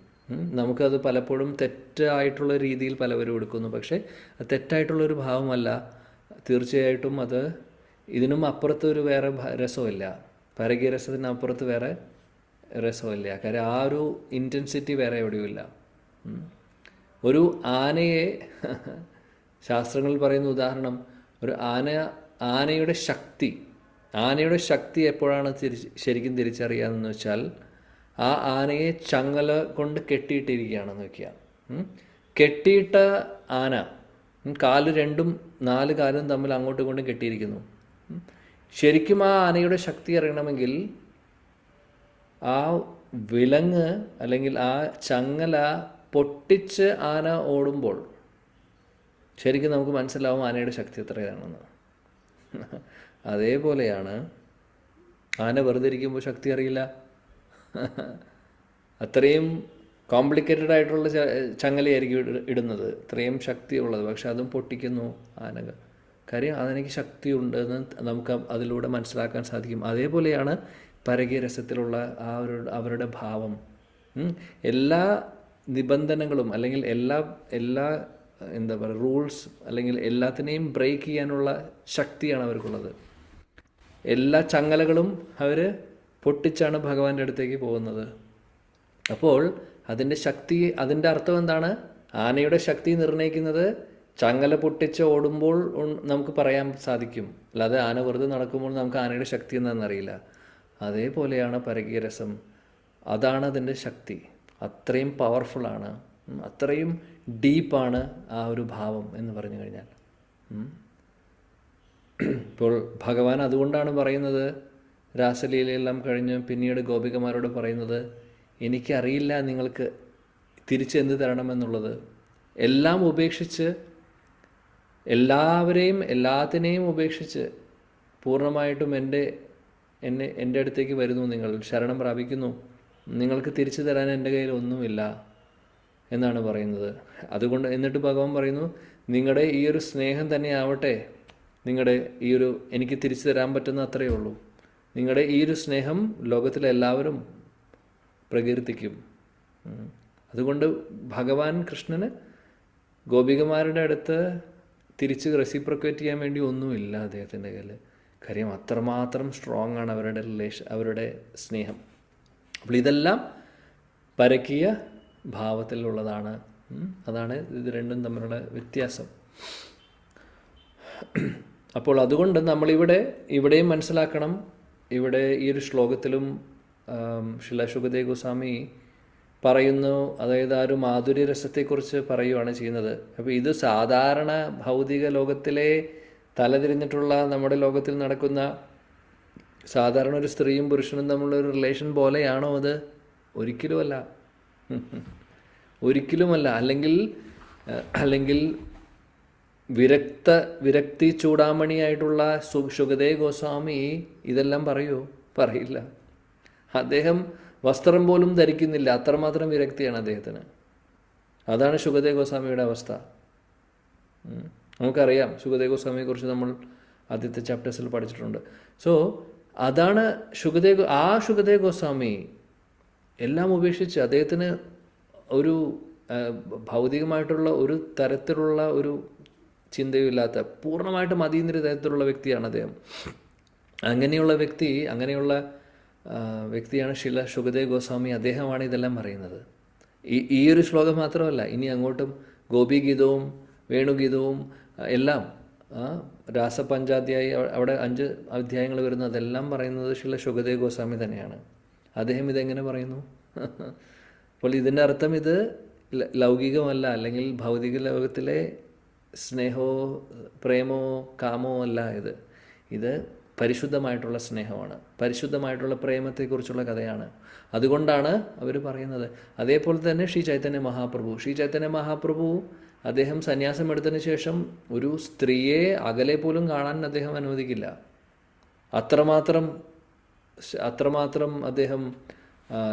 നമുക്കത് പലപ്പോഴും തെറ്റായിട്ടുള്ള രീതിയിൽ പലവരും എടുക്കുന്നു. പക്ഷേ തെറ്റായിട്ടുള്ളൊരു ഭാവമല്ല, തീർച്ചയായിട്ടും അത് ഇതിനും അപ്പുറത്ത് ഒരു വേറെ രസമില്ല. പരകീയരസത്തിന് അപ്പുറത്ത് വേറെ രസമില്ല. കാര്യം ആ ഒരു ഇൻറ്റൻസിറ്റി വേറെ എവിടെയുമില്ല. ഒരു ആനയെ, ശാസ്ത്രങ്ങളിൽ പറയുന്ന ഉദാഹരണം, ഒരു ആനയുടെ ശക്തി എപ്പോഴാണ് ശരിക്കും തിരിച്ചറിയാമെന്ന് വെച്ചാൽ, ആ ആനയെ ചങ്ങല കൊണ്ട് കെട്ടിയിട്ടിരിക്കുകയാണെന്ന് വയ്ക്കുക. കെട്ടിയിട്ട ആന കാല് രണ്ടും 4 കാലും തമ്മിൽ അങ്ങോട്ടും ഇങ്ങോട്ടും കെട്ടിയിരിക്കുന്നു. ശരിക്കും ആ ആനയുടെ ശക്തി അറിയണമെങ്കിൽ ആ വിലങ്ങ് അല്ലെങ്കിൽ ആ ചങ്ങല പൊട്ടിച്ച് ആന ഓടുമ്പോൾ ശരിക്കും നമുക്ക് മനസ്സിലാവും ആനയുടെ ശക്തി എത്രയാണെന്ന്. അതേപോലെയാണ് ആന വെറുതെ ഇരിക്കുമ്പോൾ ശക്തി അറിയില്ല. അത്രയും കോംപ്ലിക്കേറ്റഡ് ആയിട്ടുള്ള ചങ്ങലയായിരിക്കും ഇടുന്നത്, ഇത്രയും ശക്തിയുള്ളത്. പക്ഷെ അതും പൊട്ടിക്കുന്നു ആനകൾ. കാര്യം അതിനെനിക്ക് ശക്തിയുണ്ടെന്ന് നമുക്ക് അതിലൂടെ മനസ്സിലാക്കാൻ സാധിക്കും. അതേപോലെയാണ് പരകീയരസത്തിലുള്ള അവരുടെ ഭാവം. എല്ലാ നിബന്ധനകളും അല്ലെങ്കിൽ എല്ലാ എന്താ പറയുക, റൂൾസ് അല്ലെങ്കിൽ എല്ലാത്തിനെയും ബ്രേക്ക് ചെയ്യാനുള്ള ശക്തിയാണ് അവർക്കുള്ളത്. എല്ലാ ചങ്ങലകളും അവർ പൊട്ടിച്ചാണ് ഭഗവാന്റെ അടുത്തേക്ക് പോകുന്നത്. അപ്പോൾ അതിൻ്റെ അർത്ഥം എന്താണ്? ആനയുടെ ശക്തി നിർണ്ണയിക്കുന്നത് ചങ്ങല പൊട്ടിച്ച് ഓടുമ്പോൾ നമുക്ക് പറയാൻ സാധിക്കും. അല്ലാതെ ആന വെറുതെ നടക്കുമ്പോൾ നമുക്ക് ആനയുടെ ശക്തി എന്താണെന്നറിയില്ല. അതേപോലെയാണ് പരകീയരസം. അതാണ് അതിൻ്റെ ശക്തി. അത്രയും പവർഫുള്ളാണ്, അത്രയും ഡീപ്പാണ് ആ ഒരു ഭാവം എന്ന് പറഞ്ഞു കഴിഞ്ഞാൽ. ഇപ്പോൾ ഭഗവാൻ അതുകൊണ്ടാണ് പറയുന്നത്, രാസലീലയെല്ലാം കഴിഞ്ഞ് പിന്നീട് ഗോപികമാരോട് പറയുന്നത്, എനിക്കറിയില്ല നിങ്ങൾക്ക് തിരിച്ച് എന്ത് തരണമെന്നുള്ളത്. എല്ലാം ഉപേക്ഷിച്ച്, എല്ലാത്തിനെയും ഉപേക്ഷിച്ച് പൂർണ്ണമായിട്ടും എൻ്റെ അടുത്തേക്ക് വരുന്നു, നിങ്ങൾ ശരണം പ്രാപിക്കുന്നു, നിങ്ങൾക്ക് തിരിച്ചു തരാൻ എൻ്റെ കയ്യിൽ ഒന്നുമില്ല എന്നാണ് പറയുന്നത്. അതുകൊണ്ട് എന്നിട്ട് ഭഗവാൻ പറയുന്നു, നിങ്ങളുടെ ഈ ഒരു സ്നേഹം തന്നെ ആവട്ടെ, നിങ്ങളുടെ ഈ ഒരു എനിക്ക് തിരിച്ചു തരാൻ പറ്റുന്ന അത്രയേ ഉള്ളൂ. നിങ്ങളുടെ ഈ ഒരു സ്നേഹം ലോകത്തിലെ എല്ലാവരും പ്രകീർത്തിക്കും. അതുകൊണ്ട് ഭഗവാൻ കൃഷ്ണന് ഗോപികമാരുടെ അടുത്ത് തിരിച്ച് റെസിപ്രൊക്കേറ്റ് ചെയ്യാൻ വേണ്ടി ഒന്നുമില്ല അദ്ദേഹത്തിൻ്റെ കയ്യിൽ. കാര്യം അത്രമാത്രം സ്ട്രോങ് ആണ് അവരുടെ സ്നേഹം. അപ്പോൾ ഇതെല്ലാം പരക്കിയ ഭാവത്തിലുള്ളതാണ്. അതാണ് ഇത് രണ്ടും തമ്മിലുള്ള വ്യത്യാസം. അപ്പോൾ അതുകൊണ്ട് ഇവിടെയും മനസ്സിലാക്കണം, ഇവിടെ ഈ ഒരു ശ്ലോകത്തിലും ശ്രീല ശുകദേവ് ഗോസ്വാമി പറയുന്നു, അതായത് ആ ഒരു മാധുര്യ രസത്തെക്കുറിച്ച് പറയുകയാണ് ചെയ്യുന്നത്. അപ്പോൾ ഇത് സാധാരണ ഭൗതിക ലോകത്തിലെ തലതിരിഞ്ഞിട്ടുള്ള നമ്മുടെ ലോകത്തിൽ നടക്കുന്ന സാധാരണ ഒരു സ്ത്രീയും പുരുഷനും തമ്മിലുള്ള ഒരു റിലേഷൻ പോലെയാണോ അത്? ഒരിക്കലുമല്ല. ഒരിക്കലുമല്ല. അല്ലെങ്കിൽ വിരക്തി ചൂടാമണിയായിട്ടുള്ള ശുകദേവ് ഗോസ്വാമി ഇതെല്ലാം പറയില്ല. അദ്ദേഹം വസ്ത്രം പോലും ധരിക്കുന്നില്ല, അത്രമാത്രം വിരക്തിയാണ് അദ്ദേഹത്തിന്. അതാണ് ശുകദേവ് ഗോസ്വാമിയുടെ അവസ്ഥ. നമുക്കറിയാം, ശുകദേവ് ഗോസ്വാമിയെ കുറിച്ച് നമ്മൾ ആദ്യത്തെ ചാപ്റ്റേഴ്സിൽ പഠിച്ചിട്ടുണ്ട്. സോ അതാണ് ശുകദേവ് ഗോസ്വാമി എല്ലാം ഉപേക്ഷിച്ച്, അദ്ദേഹത്തിന് ഒരു ഭൗതികമായിട്ടുള്ള ഒരു തരത്തിലുള്ള ഒരു ചിന്തയുമില്ലാത്ത പൂർണ്ണമായിട്ടും അതീന്ദ്ര തരത്തിലുള്ള വ്യക്തിയാണ് അദ്ദേഹം. അങ്ങനെയുള്ള വ്യക്തിയാണ് ശുകദേവ് ഗോസ്വാമി. അദ്ദേഹമാണ് ഇതെല്ലാം പറയുന്നത്. ഈ ഒരു ശ്ലോകം മാത്രമല്ല, ഇനി അങ്ങോട്ടും ഗോപീഗീതവും വേണുഗീതവും എല്ലാം, രാസപഞ്ചാധ്യായി, അവിടെ 5 അധ്യായങ്ങൾ വരുന്നു, അതെല്ലാം പറയുന്നത് ശുകദേവ് ഗോസ്വാമി തന്നെയാണ്. അദ്ദേഹം ഇതെങ്ങനെ പറയുന്നു? അപ്പോൾ ഇതിൻ്റെ അർത്ഥം ഇത് ലൗകികമല്ല, അല്ലെങ്കിൽ ഭൗതിക ലോകത്തിലെ സ്നേഹമോ പ്രേമോ കാമോ അല്ല. ഇത് പരിശുദ്ധമായിട്ടുള്ള സ്നേഹമാണ്, പരിശുദ്ധമായിട്ടുള്ള പ്രേമത്തെക്കുറിച്ചുള്ള കഥയാണ്. അതുകൊണ്ടാണ് അവർ പറയുന്നത്. അതേപോലെ തന്നെ ശ്രീ ചൈതന്യ മഹാപ്രഭു അദ്ദേഹം സന്യാസം എടുത്തതിന് ശേഷം ഒരു സ്ത്രീയെ അകലെ പോലും കാണാൻ അദ്ദേഹം അനുവദിക്കില്ല. അത്രമാത്രം അദ്ദേഹം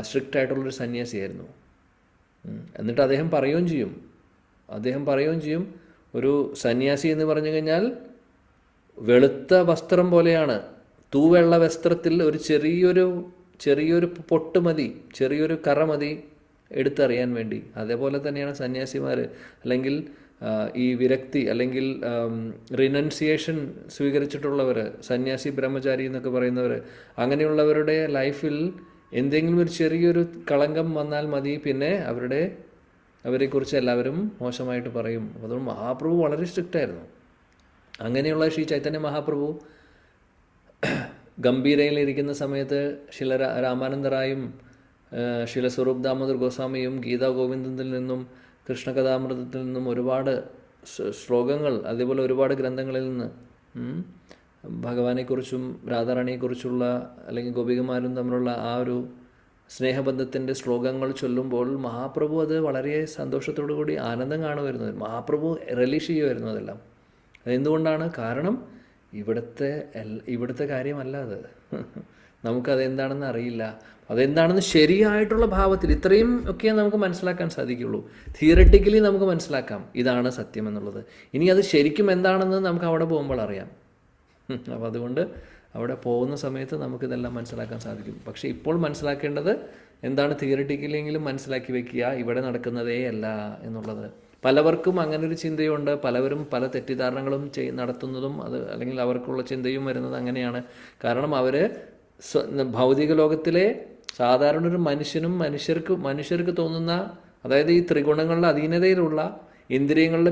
സ്ട്രിക്റ്റ് ആയിട്ടുള്ളൊരു സന്യാസിയായിരുന്നു. എന്നിട്ട് അദ്ദേഹം പറയുകയും ചെയ്യും, ഒരു സന്യാസി എന്ന് പറഞ്ഞു കഴിഞ്ഞാൽ വെളുത്ത വസ്ത്രം പോലെയാണ്. തൂവെള്ള വസ്ത്രത്തിൽ ഒരു ചെറിയൊരു പൊട്ട് മതി, ചെറിയൊരു കറ മതി എടുത്തറിയാൻ വേണ്ടി. അതേപോലെ തന്നെയാണ് സന്യാസിമാർ, അല്ലെങ്കിൽ ഈ വിരക്തി അല്ലെങ്കിൽ റിനൗൺസിയേഷൻ സ്വീകരിച്ചിട്ടുള്ളവർ, സന്യാസി ബ്രഹ്മചാരി എന്നൊക്കെ പറയുന്നവർ, അങ്ങനെയുള്ളവരുടെ ലൈഫിൽ എന്തെങ്കിലും ഒരു ചെറിയൊരു കളങ്കം വന്നാൽ മതി, പിന്നെ അവരെക്കുറിച്ച് എല്ലാവരും മോശമായിട്ട് പറയും. അതുകൊണ്ട് മഹാപ്രഭു വളരെ സ്ട്രിക്റ്റ് ആയിരുന്നു. അങ്ങനെയുള്ള ശ്രീ ചൈതന്യ മഹാപ്രഭു ഗംഭീരയിലിരിക്കുന്ന സമയത്ത് ശില രാമാനന്ദറായും ശില സ്വരൂപ് ദാമോദർ ഗോസ്വാമിയും ഗീതാ ഗോവിന്ദത്തിൽ നിന്നും കൃഷ്ണകഥാമൃതത്തിൽ നിന്നും ഒരുപാട് ശ്ലോകങ്ങൾ, അതേപോലെ ഒരുപാട് ഗ്രന്ഥങ്ങളിൽ നിന്ന് ഭഗവാനെക്കുറിച്ചും രാധാറാണിയെക്കുറിച്ചുള്ള അല്ലെങ്കിൽ ഗോപികമാരും തമ്മിലുള്ള ആ ഒരു സ്നേഹബന്ധത്തിൻ്റെ ശ്ലോകങ്ങൾ ചൊല്ലുമ്പോൾ മഹാപ്രഭു അത് വളരെ സന്തോഷത്തോടു കൂടി ആനന്ദം കാണുമായിരുന്നു. മഹാപ്രഭു റിലീസ് ചെയ്യുമായിരുന്നു അതെല്ലാം. അതെന്തുകൊണ്ടാണ്? കാരണം ഇവിടുത്തെ കാര്യമല്ല അത്. നമുക്കതെന്താണെന്ന് അറിയില്ല. അതെന്താണെന്ന് ശരിയായിട്ടുള്ള ഭാവത്തിൽ ഇത്രയും ഒക്കെ നമുക്ക് മനസ്സിലാക്കാൻ സാധിക്കുള്ളൂ. തിയററ്റിക്കലി നമുക്ക് മനസ്സിലാക്കാം ഇതാണ് സത്യം എന്നുള്ളത്. ഇനി അത് ശരിക്കും എന്താണെന്ന് നമുക്ക് അവിടെ പോകുമ്പോൾ അറിയാം. അപ്പോൾ അതുകൊണ്ട് അവിടെ പോകുന്ന സമയത്ത് നമുക്കിതെല്ലാം മനസ്സിലാക്കാൻ സാധിക്കും. പക്ഷേ ഇപ്പോൾ മനസ്സിലാക്കേണ്ടത് എന്താണ്? തിയററ്റിക്കലെങ്കിലും മനസ്സിലാക്കി വെക്കുക, ഇവിടെ നടക്കുന്നതേ അല്ല എന്നുള്ളത്. പലവർക്കും അങ്ങനൊരു ചിന്തയുണ്ട്. പലവരും പല തെറ്റിദ്ധാരണകളും നടത്തുന്നതും അല്ലെങ്കിൽ അവർക്കുള്ള ചിന്തയും വരുന്നത് അങ്ങനെയാണ്. കാരണം അവർ ഭൗതിക ലോകത്തിലെ സാധാരണ ഒരു മനുഷ്യർക്ക് തോന്നുന്ന, അതായത് ഈ ത്രിഗുണങ്ങളുടെ അധീനതയിലുള്ള ഇന്ദ്രിയങ്ങളുടെ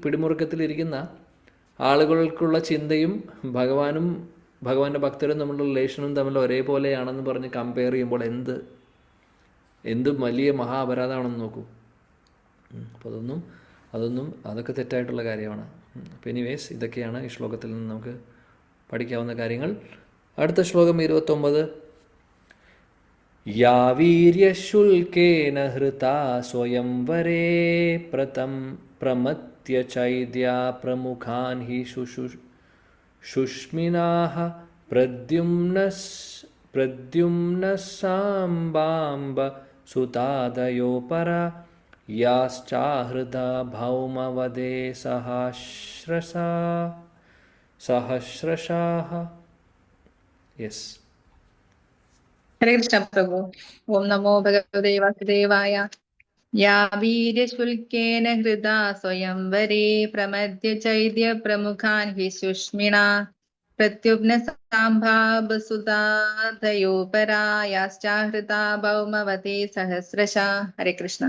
പിടിമുറുക്കത്തിലിരിക്കുന്ന ആളുകൾക്കുള്ള ചിന്തയും ഭഗവാന്റെ ഭക്തരും തമ്മിലുള്ള റിലേഷനും തമ്മിൽ ഒരേപോലെയാണെന്ന് പറഞ്ഞ് കമ്പയർ ചെയ്യുമ്പോൾ എന്ത് വലിയ മഹാ അപരാധമാണെന്ന് നോക്കൂ. അപ്പോൾ അതൊക്കെ തെറ്റായിട്ടുള്ള കാര്യമാണ്. അപ്പോൾ എനിവേസ്, ഇതൊക്കെയാണ് ഈ ശ്ലോകത്തിൽ നിന്ന് നമുക്ക് പഠിക്കാവുന്ന കാര്യങ്ങൾ. അടുത്ത ശ്ലോകം 29. യാ വീര്യശുൽക്കേന ഹൃതാ സ്വയംവരേ പ്രമത്യ ചൈദ്യാ പ്രമുഖാൻ ഹി ശുഷ്മിനാഃ പ്രദ്യുമ്നസാംബാംബ സുതാദയോ പരാ യാശ്ചാഹൃദാ ഭൗമവദേ സഹസ്രശാഃ. യെസ്. ഹരേ കൃഷ്ണ പ്രഭു. ഓം നമോ ഭഗവതേ വാസുദേവായ. യാ വീര്യശുൽക്കേന ഹൃദാ സ്വയംവരേ പ്രമദ്യ ചൈദ്യ പ്രമുഖാൻ ഹി സുഷ്മിണാ പ്രത്യുമ്നസാംബാംബസുതാദയോ പരാ യാശ്ചാഹൃദാ ഭൗമവദേ സഹസ്രശാഃ. ഹരേ കൃഷ്ണ.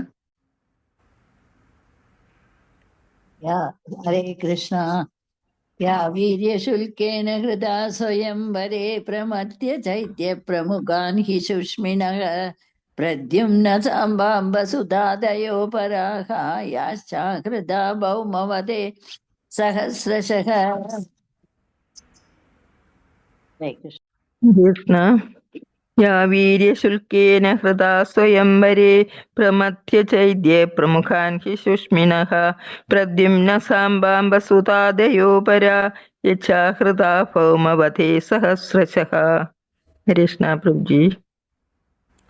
ഹരേ കൃഷ്ണ. യാ വീര്യശുൽക്കേന ഹൃദാ സ്വയംവരേ പ്രമത്യ ചൈത്യ പ്രമുഖാൻ ഹി ശുഷ്മിണഃ പ്രദ്യുമ്നസാംബാംബസുതാദയോ പരാഃ യാശ്ചാഹൃദാ ഭൗമവദേ സഹസ്രശഃ. ഹരേ കൃഷ്ണ. കൃഷ്ണ. യാ വീര്യശുൽക്കേന ഹൃദാ സ്വയംവരേ പ്രമഥ്യ ചൈദ്യേ പ്രമുഖാൻ ഹി സുഷ്മിണഃ പ്രദ്യുമ്ന സാംബാംബസുതാദയോ പരാ യച്ഛാഹൃതാ ഭൗമവധേ സഹസ്രശഃ. ഹരേ കൃഷ്ണ പ്രഭുജി.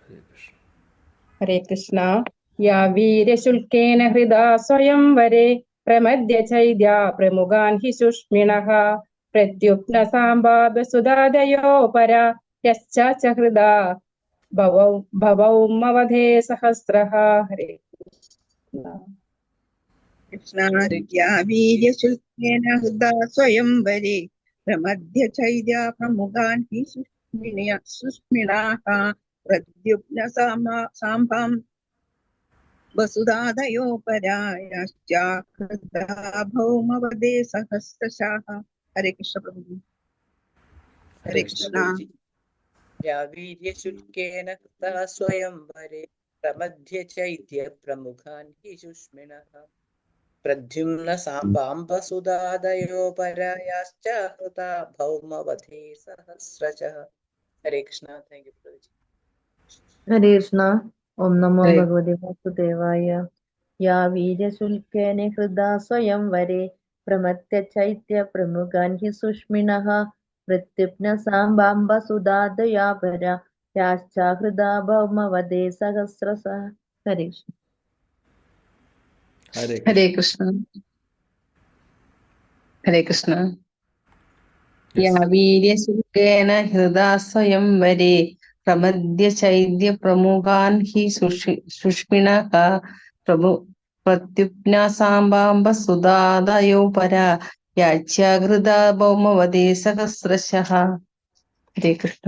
ഹരേ കൃഷ്ണ. ഹരേ കൃഷ്ണ. യാ വീര്യശുൽക്കേന ഹൃദാ സ്വയംവരേ പ്രമദ്യ ചൈദ്യാ പ്രമുഖാൻ ഹി സുഷ്മിണഃ പ്രത്യുപ്ന സാംബാബസുതാദയോ പരാ യശ്ച ഹൃദാ ഭവൗമവധേ സഹസ്രഃ. ഹരേ കൃഷ്ണ. കൃഷ്ണാദ്യാ വീര്യശുൽക്കേന ഹൃദാ സ്വയംവരേ പ്രമദ്യ ചൈദ്യാ പ്രമുഖാൻ ഹി സുഷ്മിണാഃ പ്രദ്യുപ്ന സാംബാം വസുധാദയോ പരായാശ്ചാകൃതാ ഭൗമവദേ സഹസ്രശഃ. ഹരേ കൃഷ്ണ പ്രഭു. ഹരേ കൃഷ്ണ. യാ വീര്യശുൽക്കേന കൃതാ സ്വയംവരേ പ്രമധ്യ ചൈദ്യ പ്രമുഖാൻ ഹി സുഷ്മിണഃ പ്രദ്യുമ്ന സാംബാംബസുതാദയോ പരായാശ്ചാകൃതാ ഭൗമവധേ സഹസ്രശഃ. ഹരേ കൃഷ്ണ. Thank you Prabhuji. ഹരേ കൃഷ്ണ. ഓം നമോ ഹരേ ഭഗവതി വാസുദേവായ. യാ വീര്യശുൽക്കേന ഹൃദാ സ്വയംവരേ പ്രമഥ്യ ചൈത്യ പ്രമുഖാൻ ഹി സുഷ്മിണഃ പ്രത്യുപ്ന സാംബാംബസുതാദയാ പരാ യാശ്ചാഹൃതാ ഭൗമവദേ സഹസ്രശഃ. ഹരേ കൃഷ്ണ. ഹരേ കൃഷ്ണ. ഹരേ കൃഷ്ണ. യാ വീര്യശുൽക്കേന ഹൃദാ സ്വയംവരേ പ്രമദ്യ ചൈദ്യ പ്രമുഖാൻ ഹി സുഷ്മിണഃ പ്രത്യുപ്ന സാംബാംബസുതാദയോ പരാ യാച്ഛാകൃതാ ഭൗമവദേ സഹസ്രശഃ. ഹരേ കൃഷ്ണ.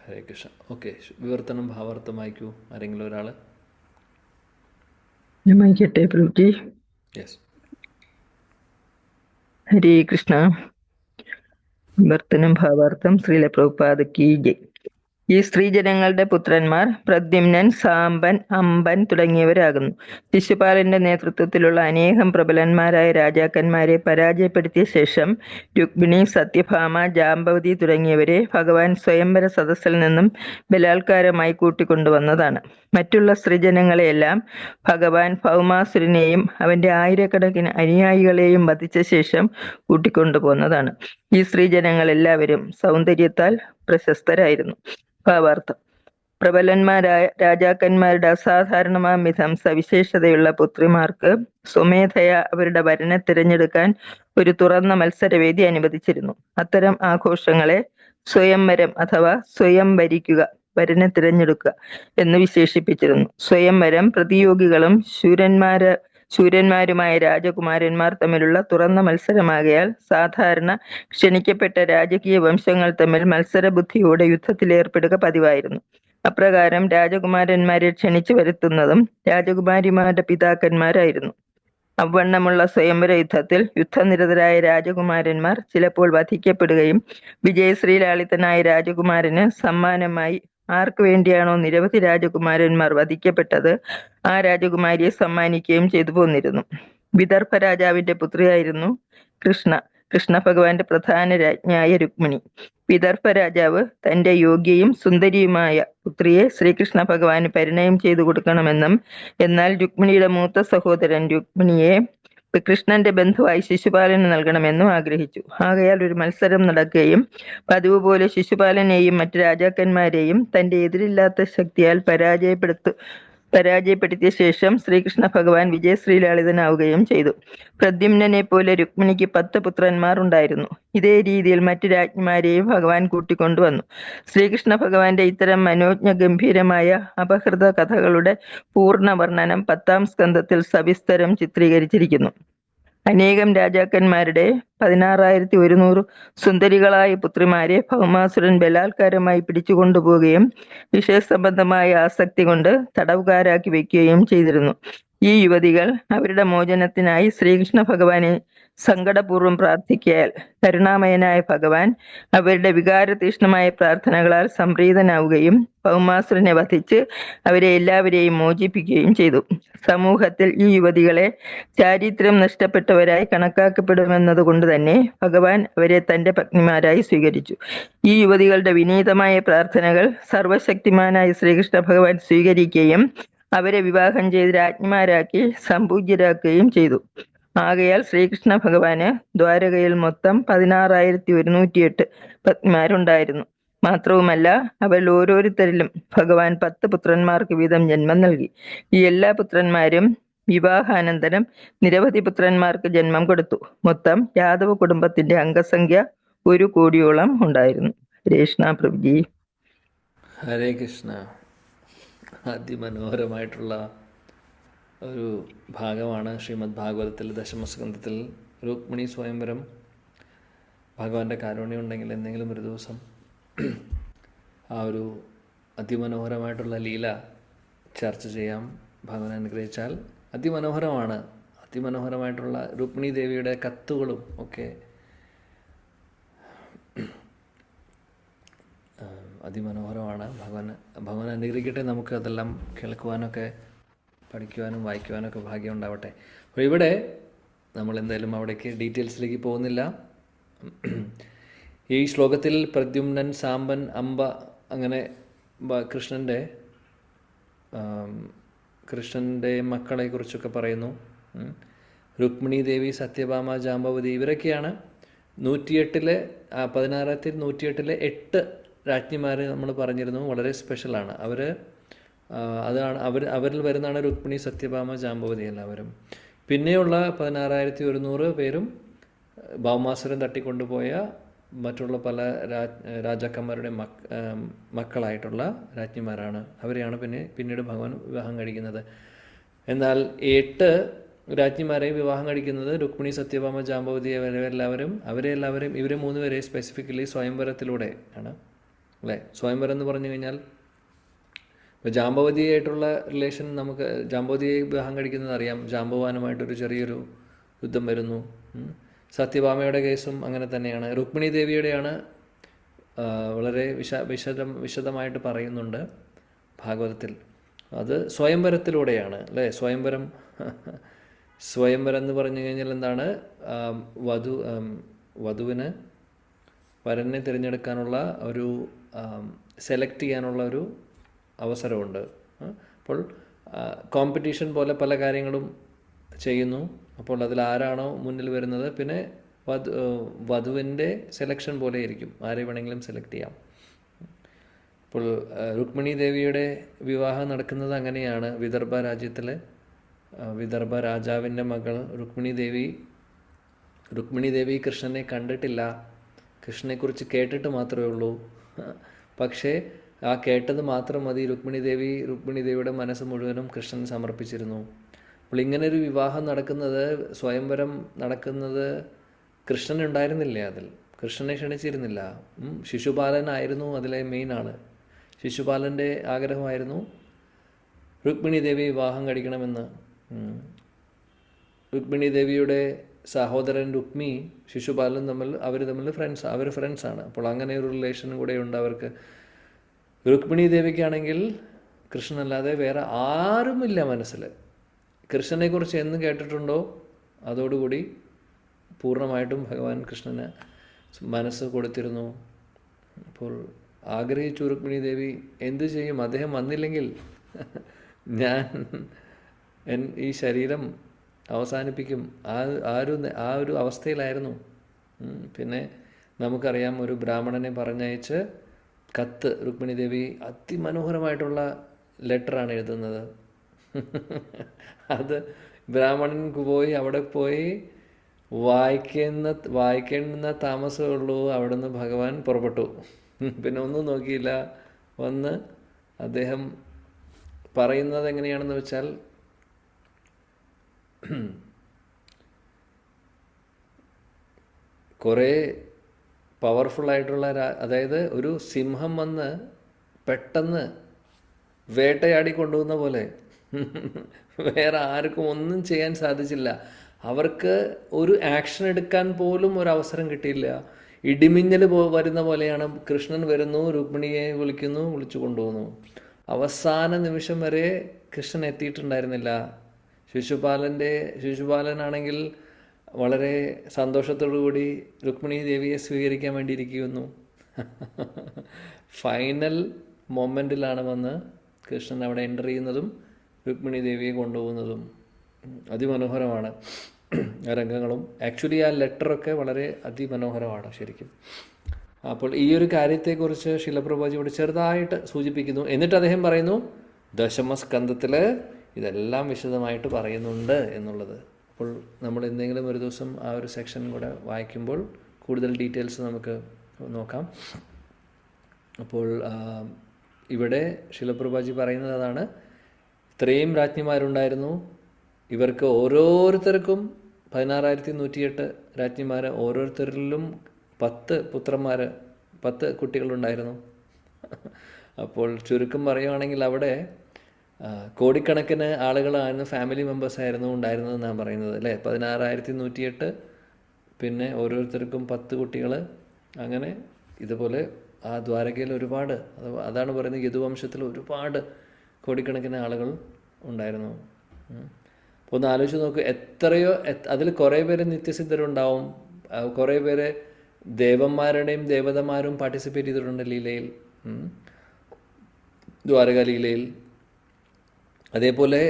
ഹരേ കൃഷ്ണ. ഓക്കെ, വിവർത്തനം ഭാവാർത്ഥം വായിക്കൂ ആരെങ്കിലും ഒരാൾ. ഞാൻ വായിക്കട്ടെ പ്രഭുജി. യെസ്. ഹരേ കൃഷ്ണ. വിവർത്തനം ഭാവാർത്ഥം. ശ്രീല പ്രഭുപാദ കീ ജയ്. ഈ സ്ത്രീജനങ്ങളുടെ പുത്രന്മാർ പ്രദ്യുമ്നൻ, സാമ്പൻ, അമ്പൻ തുടങ്ങിയവരാകുന്നു. ശിശുപാലന്റെ നേതൃത്വത്തിലുള്ള അനേകം പ്രബലന്മാരായ രാജാക്കന്മാരെ പരാജയപ്പെടുത്തിയ ശേഷം രുക്മിണി, സത്യഭാമ, ജാമ്പവതി തുടങ്ങിയവരെ ഭഗവാൻ സ്വയംവര സദസ്സിൽ നിന്നും ബലാത്കാരമായി കൂട്ടിക്കൊണ്ടുവന്നതാണ്. മറ്റുള്ള സ്ത്രീജനങ്ങളെയെല്ലാം ഭഗവാൻ ഭൗമാസുരനെയും അവന്റെ ആയിരക്കണക്കിന് അനുയായികളെയും വധിച്ച ശേഷം കൂട്ടിക്കൊണ്ടുപോകുന്നതാണ്. ഈ സ്ത്രീജനങ്ങൾ എല്ലാവരും സൗന്ദര്യത്താൽ പ്രശസ്തരായിരുന്നു. ഭാവാർത്ഥം. പ്രബലന്മാരായ രാജാക്കന്മാരുടെ അസാധാരണമാം വിധം സവിശേഷതയുള്ള പുത്രിമാർക്ക് സ്വമേധയാ അവരുടെ വരനെ തിരഞ്ഞെടുക്കാൻ ഒരു തുറന്ന മത്സരവേദി അനുവദിച്ചിരുന്നു. അത്തരം ആഘോഷങ്ങളെ സ്വയംവരം അഥവാ സ്വയം വരിക്കുക, വരനെ തിരഞ്ഞെടുക്കുക എന്ന് വിശേഷിപ്പിച്ചിരുന്നു. സ്വയംവരം പ്രതിയോഗികളും ശൂരന്മാരുമായ രാജകുമാരന്മാർ തമ്മിലുള്ള തുറന്ന മത്സരമാകയാൽ സാധാരണ ക്ഷണിക്കപ്പെട്ട രാജകീയ വംശങ്ങൾ തമ്മിൽ മത്സരബുദ്ധിയോടെ യുദ്ധത്തിലേർപ്പെടുക പതിവായിരുന്നു. അപ്രകാരം രാജകുമാരന്മാരെ ക്ഷണിച്ചു വരുത്തുന്നതും രാജകുമാരിമാരുടെ പിതാക്കന്മാരായിരുന്നു. അവണ്ണമുള്ള സ്വയംവര യുദ്ധത്തിൽ യുദ്ധനിരതരായ രാജകുമാരന്മാർ ചിലപ്പോൾ വധിക്കപ്പെടുകയും വിജയശ്രീലാളിതനായ രാജകുമാരന് സമ്മാനമായി ആർക്കു വേണ്ടിയാണോ നിരവധി രാജകുമാരന്മാർ വധിക്കപ്പെട്ടത് ആ രാജകുമാരിയെ സമ്മാനിക്കുകയും ചെയ്തു പോന്നിരുന്നു. വിദർഭ രാജാവിന്റെ പുത്രിയായിരുന്നു കൃഷ്ണ ഭഗവാന്റെ പ്രധാന രാജ്ഞിയായ രുക്മിണി. വിദർഭ രാജാവ് തന്റെ യോഗ്യയും സുന്ദരിയുമായ പുത്രിയെ ശ്രീകൃഷ്ണ ഭഗവാന് പരിണയം ചെയ്തു കൊടുക്കണമെന്നും എന്നാൽ രുക്മിണിയുടെ മൂത്ത സഹോദരൻ രുക്മിണിയെ കൃഷ്ണന്റെ ബന്ധുവായി ശിശുപാലന് നൽകണമെന്നും ആഗ്രഹിച്ചു. ആകയാൽ ഒരു മത്സരം നടക്കുകയും പതിവ് പോലെ ശിശുപാലനെയും മറ്റു രാജാക്കന്മാരെയും തന്റെ എതിരില്ലാത്ത ശക്തിയാൽ പരാജയപ്പെടുത്തിയ ശേഷം ശ്രീകൃഷ്ണ ഭഗവാൻ വിജയശ്രീലാളിതനാവുകയും ചെയ്തു. പ്രദ്യുമ്നനെ പോലെ രുക്മിണിക്ക് 10 പുത്രന്മാർ ഉണ്ടായിരുന്നു. ഇതേ രീതിയിൽ മറ്റു രാജ്ഞിമാരെയും ഭഗവാൻ കൂട്ടിക്കൊണ്ടുവന്നു. ശ്രീകൃഷ്ണ ഭഗവാന്റെ ഇത്തരം മനോജ്ഞ ഗംഭീരമായ അപഹൃത കഥകളുടെ പൂർണ്ണ വർണ്ണനം 10ാം സ്കന്ധത്തിൽ സവിസ്തരം ചിത്രീകരിച്ചിരിക്കുന്നു. അനേകം രാജാക്കന്മാരുടെ 16,100 സുന്ദരികളായ പുത്രിമാരെ ഭൗമാസുരൻ ബലാത്കാരമായി പിടിച്ചുകൊണ്ടുപോവുകയും വിഷയസംബന്ധമായ ആസക്തി കൊണ്ട് തടവുകാരാക്കി വയ്ക്കുകയും ചെയ്തിരുന്നു. ഈ യുവതികൾ അവരുടെ മോചനത്തിനായി ശ്രീകൃഷ്ണ ഭഗവാനെ സങ്കടപൂർവ്വം പ്രാർത്ഥിക്കയാൽ കരുണാമയനായ ഭഗവാൻ അവരുടെ വികാരതീഷ്ണമായ പ്രാർത്ഥനകളാൽ സംപ്രീതനാവുകയും ഭൗമാസുരനെ വധിച്ച് അവരെ എല്ലാവരെയും മോചിപ്പിക്കുകയും ചെയ്തു. സമൂഹത്തിൽ ഈ യുവതികളെ ചാരിത്രം നഷ്ടപ്പെട്ടവരായി കണക്കാക്കപ്പെടുമെന്നതുകൊണ്ട് തന്നെ ഭഗവാൻ അവരെ തന്റെ പത്നിമാരായി സ്വീകരിച്ചു. ഈ യുവതികളുടെ വിനീതമായ പ്രാർത്ഥനകൾ സർവശക്തിമാനായ ശ്രീകൃഷ്ണ ഭഗവാൻ സ്വീകരിക്കുകയും അവരെ വിവാഹം ചെയ്ത് രാജ്ഞിമാരാക്കി സംപൂജ്യരാക്കുകയും ചെയ്തു. ആകയാൽ ശ്രീകൃഷ്ണ ഭഗവാന് ദ്വാരകയിൽ മൊത്തം 16,108 പത്നിമാരുണ്ടായിരുന്നു. മാത്രവുമല്ല, അവരിൽ ഓരോരുത്തരിലും ഭഗവാൻ 10 പുത്രന്മാർക്ക് വീതം ജന്മം നൽകി. ഈ എല്ലാ പുത്രന്മാരും വിവാഹാനന്തരം നിരവധി പുത്രന്മാർക്ക് ജന്മം കൊടുത്തു. മൊത്തം യാദവ കുടുംബത്തിന്റെ അംഗസംഖ്യ 1 കോടിയോളം ഉണ്ടായിരുന്നു. ഹരേ കൃഷ്ണ പ്രഭുജി. ഹരേ കൃഷ്ണ. അതിമനോഹരമായിട്ടുള്ള ഒരു ഭാഗമാണ് ശ്രീമദ് ഭാഗവതത്തിൽ ദശമസ്കന്ധത്തിൽ രുക്മിണി സ്വയംവരം. ഭഗവാന്റെ കാരുണ്യം ഉണ്ടെങ്കിൽ എന്തെങ്കിലും ഒരു ദിവസം ആ ഒരു അതിമനോഹരമായിട്ടുള്ള ലീല ചർച്ച ചെയ്യാം. ഭഗവാൻ അനുഗ്രഹിച്ചാൽ. അതിമനോഹരമാണ്. അതിമനോഹരമായിട്ടുള്ള രുക്മിണി ദേവിയുടെ കത്തുകളും ഒക്കെ അതിമനോഹരമാണ്. ഭഗവാൻ അനുഗ്രഹിക്കട്ടെ. നമുക്ക് അതെല്ലാം കേൾക്കുവാനൊക്കെ പഠിക്കുവാനും വായിക്കുവാനൊക്കെ ഭാഗ്യം ഉണ്ടാവട്ടെ. അപ്പോൾ ഇവിടെ നമ്മൾ എന്തായാലും അവിടേക്ക് ഡീറ്റെയിൽസിലേക്ക് പോകുന്നില്ല. ഈ ശ്ലോകത്തിൽ പ്രദ്യുമ്നൻ, സാമ്പൻ, അംബ അങ്ങനെ കൃഷ്ണൻ്റെ മക്കളെക്കുറിച്ചൊക്കെ പറയുന്നു. രുക്മിണി ദേവി, സത്യഭാമ, ജാമ്പവതി ഇവരൊക്കെയാണ് 108 രാജ്ഞിമാർ നമ്മൾ പറഞ്ഞിരുന്നു. വളരെ സ്പെഷ്യലാണ് അവർ. അതാണ് അവരിൽ വരുന്നതാണ് രുക്മിണി, സത്യഭാമ, ജാമ്പവതി എല്ലാവരും. പിന്നെയുള്ള 16,100 പേരും ഭൗമാസുരൻ തട്ടിക്കൊണ്ടുപോയ മറ്റുള്ള പല രാജാക്കന്മാരുടെ മക്കളായിട്ടുള്ള രാജ്ഞിമാരാണ്. അവരെയാണ് പിന്നീട് ഭഗവാൻ വിവാഹം കഴിക്കുന്നത്. എന്നാൽ 8 രാജ്ഞിമാരെയും വിവാഹം കഴിക്കുന്നത് രുക്മിണി, സത്യഭാമ, ജാമ്പവതി അവരെല്ലാവരും ഇവരെ 3 പേരെ സ്പെസിഫിക്കലി സ്വയംവരത്തിലൂടെ ആണ് അല്ലേ. സ്വയംവരം എന്ന് പറഞ്ഞു കഴിഞ്ഞാൽ ഇപ്പോൾ ജാമ്പവതിയായിട്ടുള്ള റിലേഷൻ നമുക്ക് ജാമ്പവതിയെ വിവാഹം കഴിക്കുന്നത് അറിയാം. ജാമ്പവാനുമായിട്ടൊരു ചെറിയൊരു യുദ്ധം വരുന്നു. സത്യഭാമയുടെ കേസും അങ്ങനെ തന്നെയാണ്. രുക്മിണി ദേവിയുടെയാണ് വളരെ വിശദമായിട്ട് പറയുന്നുണ്ട് ഭാഗവതത്തിൽ. അത് സ്വയംവരത്തിലൂടെയാണ് അല്ലേ. സ്വയംവരം എന്ന് പറഞ്ഞു കഴിഞ്ഞാൽ എന്താണ്? വധുവിന് വരനെ തിരഞ്ഞെടുക്കാനുള്ള ഒരു സെലക്ട് ചെയ്യാനുള്ള ഒരു അവസരമുണ്ട്. അപ്പോൾ കോമ്പറ്റീഷൻ പോലെ പല കാര്യങ്ങളും ചെയ്യുന്നു. അപ്പോൾ അതിൽ ആരാണോ മുന്നിൽ വരുന്നത് പിന്നെ വധുവിൻ്റെ സെലക്ഷൻ പോലെ ആയിരിക്കും. ആരെ വേണമെങ്കിലും സെലക്ട് ചെയ്യാം. അപ്പോൾ രുക്മിണി ദേവിയുടെ വിവാഹം നടക്കുന്നത് അങ്ങനെയാണ്. വിദർഭ രാജ്യത്തിലെ വിദർഭ രാജാവിൻ്റെ മകൾ രുക്മിണി ദേവി കൃഷ്ണനെ കണ്ടിട്ടില്ല. കൃഷ്ണനെക്കുറിച്ച് കേട്ടിട്ട് മാത്രമേ ഉള്ളൂ. പക്ഷേ ആ കേട്ടത് മാത്രം മതി. രുക്മിണി ദേവിയുടെ മനസ്സ് മുഴുവനും കൃഷ്ണൻ സമർപ്പിച്ചിരുന്നു. അപ്പോൾ ഇങ്ങനൊരു വിവാഹം നടക്കുന്നത്, സ്വയംവരം നടക്കുന്നത് കൃഷ്ണൻ ഉണ്ടായിരുന്നില്ല. അതിൽ കൃഷ്ണനെ ക്ഷണിച്ചിരുന്നില്ല. ശിശുപാലനായിരുന്നു അതിലെ മെയിനാണ്. ശിശുപാലൻ്റെ ആഗ്രഹമായിരുന്നു രുക്മിണി ദേവി വിവാഹം കഴിക്കണമെന്ന്. രുക്മിണി ദേവിയുടെ സഹോദരൻ രുക്മി, ശിശുപാലൻ അവർ തമ്മിൽ ഫ്രണ്ട്സാണ്. അപ്പോൾ അങ്ങനെ ഒരു റിലേഷൻ കൂടെ ഉണ്ട് അവർക്ക്. രുക്മിണി ദേവിക്കാണെങ്കിൽ കൃഷ്ണനല്ലാതെ വേറെ ആരുമില്ല മനസ്സിൽ. കൃഷ്ണനെക്കുറിച്ച് എന്ന് കേട്ടിട്ടുണ്ടോ അതോടുകൂടി പൂർണ്ണമായിട്ടും ഭഗവാൻ കൃഷ്ണന് മനസ്സ് കൊടുത്തിരുന്നു. അപ്പോൾ ആഗ്രഹിച്ചു രുക്മിണി ദേവി എന്തു ചെയ്യും, അദ്ദേഹം വന്നില്ലെങ്കിൽ ഞാൻ ഈ ശരീരം അവസാനിപ്പിക്കും. ആ ഒരു അവസ്ഥയിലായിരുന്നു. പിന്നെ നമുക്കറിയാം, ഒരു ബ്രാഹ്മണനെ പറഞ്ഞയച്ച് കത്ത് രുക്മിണി ദേവി അതിമനോഹരമായിട്ടുള്ള ലെറ്ററാണ് എഴുതുന്നത്. അത് ബ്രാഹ്മണൻക്ക് അവിടെ പോയി വായിക്കുന്ന താമസമേ ഉള്ളൂ. അവിടെ നിന്ന് ഭഗവാൻ പുറപ്പെട്ടു. പിന്നെ ഒന്നും നോക്കിയില്ല. വന്ന് അദ്ദേഹം പറയുന്നത് എങ്ങനെയാണെന്ന് വെച്ചാൽ, കുറേ പവർഫുള്ളായിട്ടുള്ള അതായത് ഒരു സിംഹം വന്ന് പെട്ടെന്ന് വേട്ടയാടി കൊണ്ടുപോകുന്ന പോലെ വേറെ ആർക്കും ഒന്നും ചെയ്യാൻ സാധിച്ചില്ല. അവർക്ക് ഒരു ആക്ഷൻ എടുക്കാൻ പോലും ഒരു അവസരം കിട്ടിയില്ല. ഇടിമിന്നൽ വരുന്ന പോലെയാണ്. കൃഷ്ണൻ വരുന്നു, രുക്മിണിയെ വിളിച്ചു കൊണ്ടുപോകുന്നു. അവസാന നിമിഷം വരെ കൃഷ്ണൻ എത്തിയിട്ടുണ്ടായിരുന്നില്ല. ശിശുപാലനാണെങ്കിൽ വളരെ സന്തോഷത്തോടു കൂടി രുക്മിണി ദേവിയെ സ്വീകരിക്കാൻ വേണ്ടി ഇരിക്കുന്നു. ഫൈനൽ മൊമെൻറ്റിലാണ് വന്ന് കൃഷ്ണൻ അവിടെ എൻ്റർ ചെയ്യുന്നതും രുക്മിണി ദേവിയെ കൊണ്ടുപോകുന്നതും. അതിമനോഹരമാണ് ആ രംഗങ്ങളും. ആക്ച്വലി ആ ലെറ്ററൊക്കെ വളരെ അതിമനോഹരമാണ് ശരിക്കും. അപ്പോൾ ഈ ഒരു കാര്യത്തെക്കുറിച്ച് ശിലപ്രഭുജി ഇവിടെ ചെറുതായിട്ട് സൂചിപ്പിക്കുന്നു. എന്നിട്ട് അദ്ദേഹം പറയുന്നു ദശമസ്കന്ധത്തിൽ ഇതെല്ലാം വിശദമായിട്ട് പറയുന്നുണ്ട് എന്നുള്ളത്. അപ്പോൾ നമ്മൾ എന്തെങ്കിലും ഒരു ദിവസം ആ ഒരു സെക്ഷൻ കൂടെ വായിക്കുമ്പോൾ കൂടുതൽ ഡീറ്റെയിൽസ് നമുക്ക് നോക്കാം. അപ്പോൾ ഇവിടെ ശിലപ്രഭുജി പറയുന്നത് അതാണ്. ഇത്രയും രാജ്ഞിമാരുണ്ടായിരുന്നു. ഇവർക്ക് ഓരോരുത്തർക്കും 16,108 രാജ്ഞിമാർ, ഓരോരുത്തരിലും 10 പുത്രന്മാർ, 10 കുട്ടികളുണ്ടായിരുന്നു. അപ്പോൾ ചുരുക്കം പറയുകയാണെങ്കിൽ അവിടെ കോടിക്കണക്കിന് ആളുകളായിരുന്നു, ഫാമിലി മെമ്പേഴ്സായിരുന്നു ഉണ്ടായിരുന്നതെന്നാണ് പറയുന്നത് അല്ലേ. 16,108, പിന്നെ ഓരോരുത്തർക്കും 10 കുട്ടികൾ. അങ്ങനെ ഇതുപോലെ ആ ദ്വാരകയിൽ ഒരുപാട്, അതാണ് പറയുന്നത്, യദുവംശത്തിൽ ഒരുപാട് കോടിക്കണക്കിന് ആളുകൾ ഉണ്ടായിരുന്നു. അപ്പോൾ ഒന്ന് ആലോചിച്ച് നോക്ക്, എത്രയോ, അതിൽ കുറേ പേര് നിത്യസിദ്ധരുണ്ടാവും, കുറേ പേര് ദേവന്മാരുടെയും ദേവതമാരും പാർട്ടിസിപ്പേറ്റ് ചെയ്തിട്ടുണ്ട് ലീലയിൽ, ദ്വാരക ലീലയിൽ. അതേപോലെ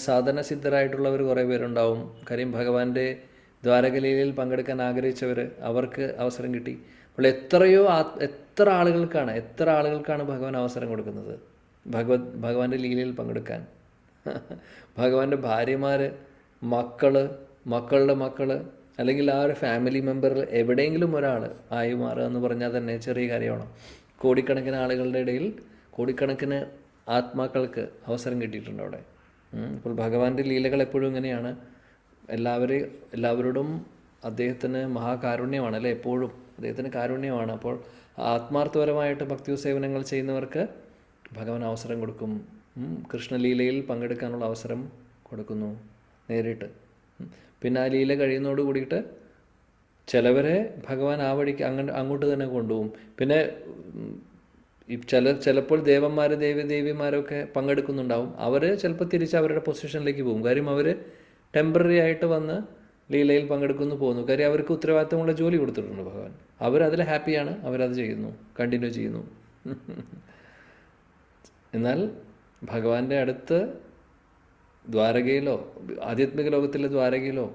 സാധനസിദ്ധരായിട്ടുള്ളവർ കുറേ പേരുണ്ടാവും. കാര്യം ഭഗവാന്റെ ദ്വാരക ലീലയിൽ പങ്കെടുക്കാൻ ആഗ്രഹിച്ചവർ, അവർക്ക് അവസരം കിട്ടി. അപ്പോൾ എത്ര ആളുകൾക്കാണ് ഭഗവാൻ അവസരം കൊടുക്കുന്നത് ഭഗവാന്റെ ലീലയിൽ പങ്കെടുക്കാൻ. ഭഗവാന്റെ ഭാര്യമാർ, മക്കളുടെ മക്കൾ, അല്ലെങ്കിൽ ആ ഒരു ഫാമിലി മെമ്പറിൽ എവിടെയെങ്കിലും ഒരാൾ ആയി മാറുക എന്ന് പറഞ്ഞാൽ തന്നെ ചെറിയ കാര്യമാണ്. കോടിക്കണക്കിന് ആളുകളുടെ ഇടയിൽ കോടിക്കണക്കിന് ആത്മാക്കൾക്ക് അവസരം കിട്ടിയിട്ടുണ്ട് അവിടെ. അപ്പോൾ ഭഗവാന്റെ ലീലകൾ എപ്പോഴും ഇങ്ങനെയാണ്. എല്ലാവരോടും അദ്ദേഹത്തിന് മഹാകാരുണ്യമാണ് അല്ലേ, എപ്പോഴും അദ്ദേഹത്തിന് കാരുണ്യമാണ്. അപ്പോൾ ആത്മാർത്ഥപരമായിട്ട് ഭക്തി സേവനങ്ങൾ ചെയ്യുന്നവർക്ക് ഭഗവാൻ അവസരം കൊടുക്കും. കൃഷ്ണലീലയിൽ പങ്കെടുക്കാനുള്ള അവസരം കൊടുക്കുന്നു നേരിട്ട്. പിന്നെ ആ ലീല കഴിയുന്നതോട് കൂടിയിട്ട് ചിലവരെ ഭഗവാൻ ആ വഴിക്ക് അങ്ങോട്ട് തന്നെ കൊണ്ടുപോകും. പിന്നെ ചിലപ്പോൾ ദേവിമാരൊക്കെ പങ്കെടുക്കുന്നുണ്ടാവും. അവർ ചിലപ്പോൾ തിരിച്ച് അവരുടെ പൊസിഷനിലേക്ക് പോകും. കാര്യം അവർ ടെമ്പററി ആയിട്ട് വന്ന് ലീലയിൽ പങ്കെടുക്കുന്നു പോകുന്നു. കാര്യം അവർക്ക് ഉത്തരവാദിത്തമുള്ള ജോലി കൊടുത്തിട്ടുണ്ട് ഭഗവാൻ. അവരതിൽ ഹാപ്പിയാണ്, അവരത് ചെയ്യുന്നു, കണ്ടിന്യൂ ചെയ്യുന്നു. എന്നാൽ ഭഗവാന്റെ അടുത്ത് ദ്വാരകയിലോ, ആധ്യാത്മിക ലോകത്തിലെ ദ്വാരകയിലോ,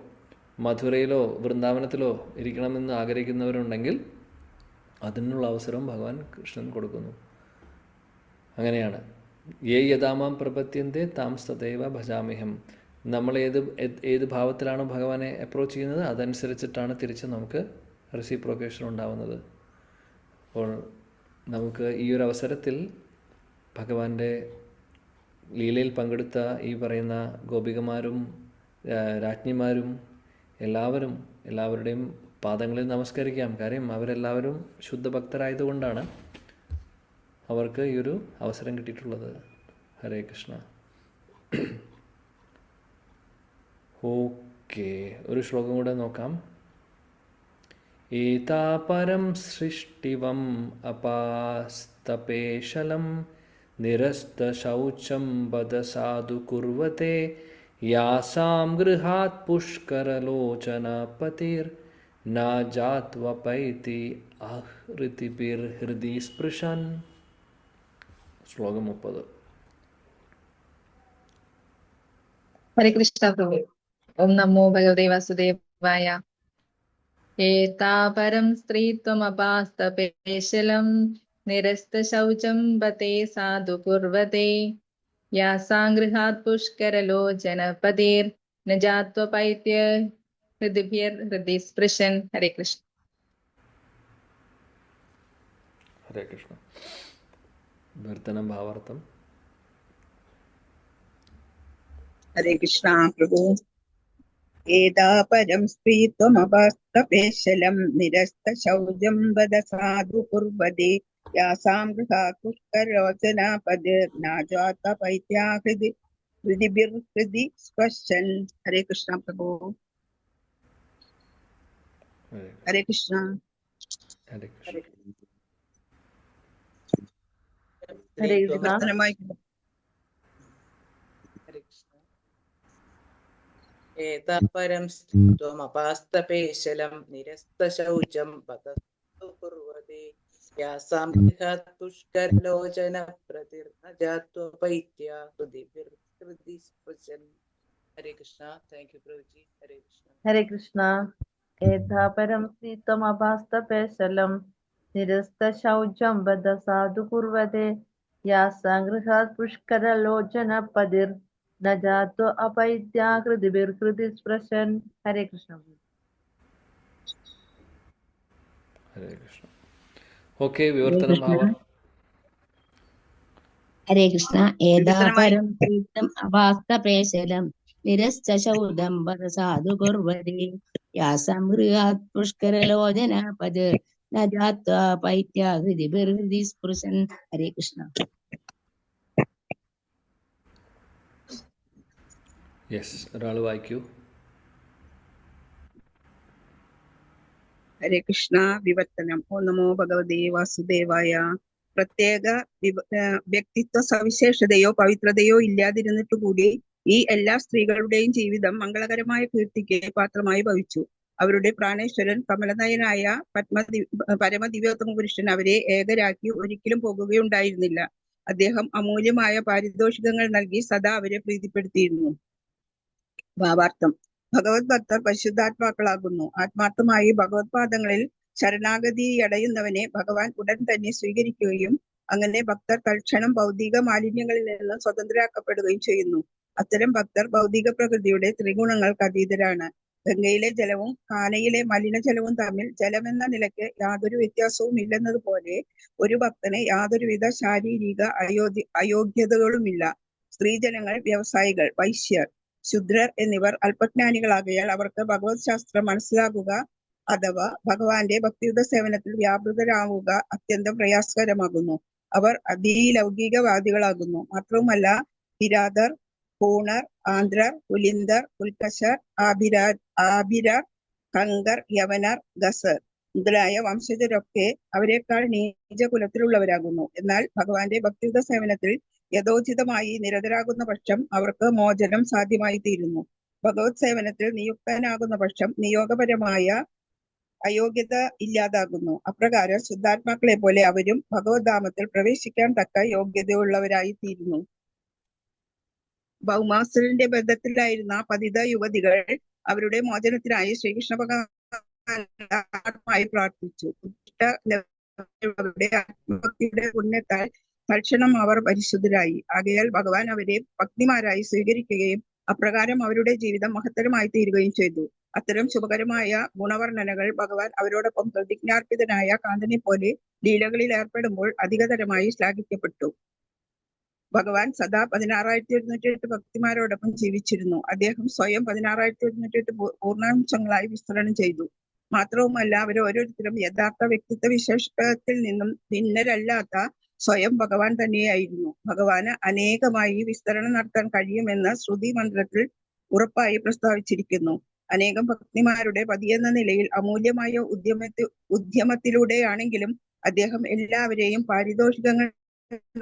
മധുരയിലോ, വൃന്ദാവനത്തിലോ ഇരിക്കണമെന്ന് ആഗ്രഹിക്കുന്നവരുണ്ടെങ്കിൽ അതിനുള്ള അവസരം ഭഗവാൻ കൃഷ്ണൻ കൊടുക്കുന്നു. അങ്ങനെയാണ്. യഥാമാം പ്രപത്യന്തേ താം തഥൈവ ഭജാമ്യഹം. നമ്മൾ ഏത് ഭാവത്തിലാണോ ഭഗവാനെ അപ്രോച്ച് ചെയ്യുന്നത് അതനുസരിച്ചിട്ടാണ് തിരിച്ച് നമുക്ക് റെസിപ്രോക്കേഷൻ ഉണ്ടാവുന്നത്. അപ്പോൾ നമുക്ക് ഈ ഒരു അവസരത്തിൽ ഭഗവാന്റെ ലീലയിൽ പങ്കെടുത്ത ഈ പറയുന്ന ഗോപികമാരും രാജ്ഞിമാരും എല്ലാവരുടെയും പാദങ്ങളിൽ നമസ്കരിക്കാം. കാര്യം അവരെല്ലാവരും ശുദ്ധഭക്തരായതുകൊണ്ടാണ് അവർക്ക് ഈ ഒരു അവസരം കിട്ടിയിട്ടുള്ളത്. ഹരേ കൃഷ്ണ. ഓക്കെ, ഒരു ശ്ലോകം കൂടെ നോക്കാം. ഏതാപരം സൃഷ്ടിവം അപാസ്തപേശലം നിരസ്തശൗചം വദ സാധു കുർവത്തെ യാസാം ഗൃഹാത് പുഷ്കരലോചനപതിർ നാജാത്വപൈതി ഹൃദി സ്പൃശൻ. ശ്ലോകം 30. ഹരേ കൃഷ്ണ പ്രഭു. ഓം നമോ ഭഗവതേ വാസുദേവായ. ഏതാപരം സ്ത്രീത്വമപാസ്തപേശലം നിരസ്തശൗചം ബതേ സാധു കുർവതേ യാസാം ഗൃഹാത് പുഷ്കരലോചനപതിർ ന ജാത്വപൈത്യ ഹൃദി സ്പൃശൻ. ഹരേ കൃഷ്ണ. ഹരേ കൃഷ്ണ. ഭർത്തനം ഭാവാർത്ഥം. ഹരേ കൃഷ്ണ പ്രഭു. ഏതാപരം സ്ത്രീത്വമപാസ്തപേശലം നിരസ്തശൗചം വദ സാധു കുർവതേ യാസാം ഗൃഹാത് പുഷ്കരലോചനപതിർ നാജാത്വപൈത്യ ഹൃദി ഹൃദി സ്പർശൻ. ഹരേ കൃഷ്ണ പ്രഭു. ഹരേ കൃഷ്ണ. ഹരേ കൃഷ്ണ. ഹരേ കൃഷ്ണ. പ്രവർത്തനമായി ഏതാപരം ത്വമപാസ്തപേശലം നിരസ്തശൗചം പതസ്തുർവതേ യാസാം ഗൃഹാത് പുഷ്കരലോചന പ്രതിർനജാത്വപൈത്യ ഹൃദി സ്പൃശൻ. ഹരേ കൃഷ്ണ. Thank you Prabhuji. ഹരേ കൃഷ്ണ. ഹരേ കൃഷ്ണ. ഏതാപരം ശ്രീത്വമഭാസ്തപേശലം നിരസ്തശൗചം വദ സാധു കുർവതേ യാസാം ഗൃഹാത് പുഷ്കരലോചന പതിർ നജാത്വ അപൈത്യാകൃതിഭിർഹൃദി സ്പൃശൻ. ഹരേ കൃഷ്ണ. ഹരേ കൃഷ്ണ. ഓക്കെ, വിവർത്തനം ഭാവം. ഹരേ കൃഷ്ണ. ഏതാപരം പ്രീതം അവാസ്തപേശലം നിരസ്തശൗദം വദ സാധു കുർവതേ യാസാം ഗൃഹാത് പുഷ്കരലോചന പദ് നജാത്വ പൈത്യാകൃതിഭിർഹൃദി സ്പൃശൻ. ഹരേ കൃഷ്ണ. യെസ്, ഒരാൾ വായിക്കൂ. ഹരേ കൃഷ്ണ. വിവർത്തനം. ഓം നമോ ഭഗവതേ വാസുദേവായ. പ്രത്യേക വ്യക്തിത്വ സവിശേഷതയോ പവിത്രതയോ ഇല്ലാതിരുന്നിട്ട് കൂടി ഈ എല്ലാ സ്ത്രീകളുടെയും ജീവിതം മംഗളകരമായ കീർത്തിക്ക് പാത്രമായി ഭവിച്ചു. അവരുടെ പ്രാണേശ്വരൻ കമലനയനായ പരമദിവ്യോത്തമ പുരുഷൻ അവരെ ഏകരാക്കി ഒരിക്കലും പോകുകയുണ്ടായിരുന്നില്ല. അദ്ദേഹം അമൂല്യമായ പാരിതോഷികങ്ങൾ നൽകി സദാ അവരെ പ്രീതിപ്പെടുത്തിയിരുന്നു. ഭാവാർത്ഥം. ഭഗവത് ഭക്തർ പരിശുദ്ധാത്മാക്കളാകുന്നു. ആത്മാർത്ഥമായി ഭഗവത് പാദങ്ങളിൽ ശരണാഗതിയടയുന്നവനെ ഭഗവാൻ ഉടൻ തന്നെ സ്വീകരിക്കുകയും അങ്ങനെ ഭക്തർ തൽക്ഷണം ഭൗതിക മാലിന്യങ്ങളിൽ നിന്ന് സ്വതന്ത്രരാക്കപ്പെടുകയും ചെയ്യുന്നു. അത്തരം ഭക്തർ ഭൗതിക പ്രകൃതിയുടെ ത്രിഗുണങ്ങൾക്ക് അതീതരാണ്. ഗംഗയിലെ ജലവും കാനയിലെ മലിനജലവും തമ്മിൽ ജലമെന്ന നിലയ്ക്ക് യാതൊരു വ്യത്യാസവും ഇല്ലെന്നതുപോലെ ഒരു ഭക്തന് യാതൊരുവിധ ശാരീരിക അയോഗ്യതകളുമില്ല. സ്ത്രീജനങ്ങൾ, വ്യവസായികൾ, വൈശ്യർ, ശൂദ്രർ എന്നിവർ അല്പജ്ഞാനികളാകയാൽ അവർക്ക് ഭഗവത് ശാസ്ത്രം മനസ്സിലാകുക അഥവാ ഭഗവാന്റെ ഭക്തിയുത സേവനത്തിൽ വ്യാപൃതരാവുക അത്യന്തം പ്രയാസകരമാകുന്നു. അവർ അതിലൗകികവാദികളാകുന്നു. മാത്രവുമല്ല, കിരാതർ, പൂണർ, ആന്ധ്രർ, പുലിന്ദർ, പുൽക്കശർ, ആബിരർ, കങ്കർ, യവനർ, ഗസർ മുതലായ വംശജരൊക്കെ അവരെക്കാൾ നീചകുലത്തിലുള്ളവരാകുന്നു. എന്നാൽ ഭഗവാന്റെ ഭക്തിയുത സേവനത്തിൽ യഥോചിതമായി നിരതരാകുന്ന പക്ഷം അവർക്ക് മോചനം സാധ്യമായി തീരുന്നു. ഭഗവത് സേവനത്തിൽ നിയുക്തനാകുന്ന പക്ഷം നിയോഗപരമായ അയോഗ്യത ഇല്ലാതാകുന്നു. അപ്രകാരം ശുദ്ധാത്മാക്കളെ പോലെ അവരും ഭഗവദ്ധാമത്തിൽ പ്രവേശിക്കാൻ തക്ക യോഗ്യതയുള്ളവരായി തീരുന്നു. ഭൗമാസുരന്റെ ബന്ധത്തിലായിരുന്ന പതിത യുവതികൾ അവരുടെ മോചനത്തിനായി ശ്രീകൃഷ്ണ ഭഗവാനായി പ്രാർത്ഥിച്ചു. ആത്മഭക്തിയുടെ പുണ്യത്താൽ തൽക്ഷണം അവർ പരിശുദ്ധരായി. ആകയാൽ ഭഗവാൻ അവരെ ഭക്തിമാരായി സ്വീകരിക്കുകയും അപ്രകാരം അവരുടെ ജീവിതം മഹത്തരമായി തീരുകയും ചെയ്തു. അത്തരം ശുഭകരമായ ഗുണവർണ്ണനകൾ ഭഗവാൻ അവരോടൊപ്പം പ്രതിജ്ഞാർപ്പിതനായ കാന്തനെ പോലെ ലീലകളിൽ ഏർപ്പെടുമ്പോൾ അധികതരമായി ശ്ലാഘിക്കപ്പെട്ടു. ഭഗവാൻ സദാ 16,108 ഭക്തിമാരോടൊപ്പം ജീവിച്ചിരുന്നു. അദ്ദേഹം സ്വയം 16,108 പൂർണ്ണാംശങ്ങളായി വിസ്തരണം ചെയ്തു. മാത്രവുമല്ല, അവരോരോരുത്തരും യഥാർത്ഥ വ്യക്തിത്വ വിശേഷത്തിൽ നിന്നും ഭിന്നരല്ലാത്ത സ്വയം ഭഗവാൻ തന്നെയായിരുന്നു. ഭഗവാന് അനേകമായി വിസ്തരണം നടത്താൻ കഴിയുമെന്ന് ശ്രുതി മന്ത്രത്തിൽ ഉറപ്പായി പ്രസ്താവിച്ചിരിക്കുന്നു. അനേകം ഭക്തിമാരുടെ പതിയെന്ന നിലയിൽ അമൂല്യമായ ഉദ്യമത്തിലൂടെയാണെങ്കിലും അദ്ദേഹം എല്ലാവരെയും പാരിതോഷികങ്ങൾ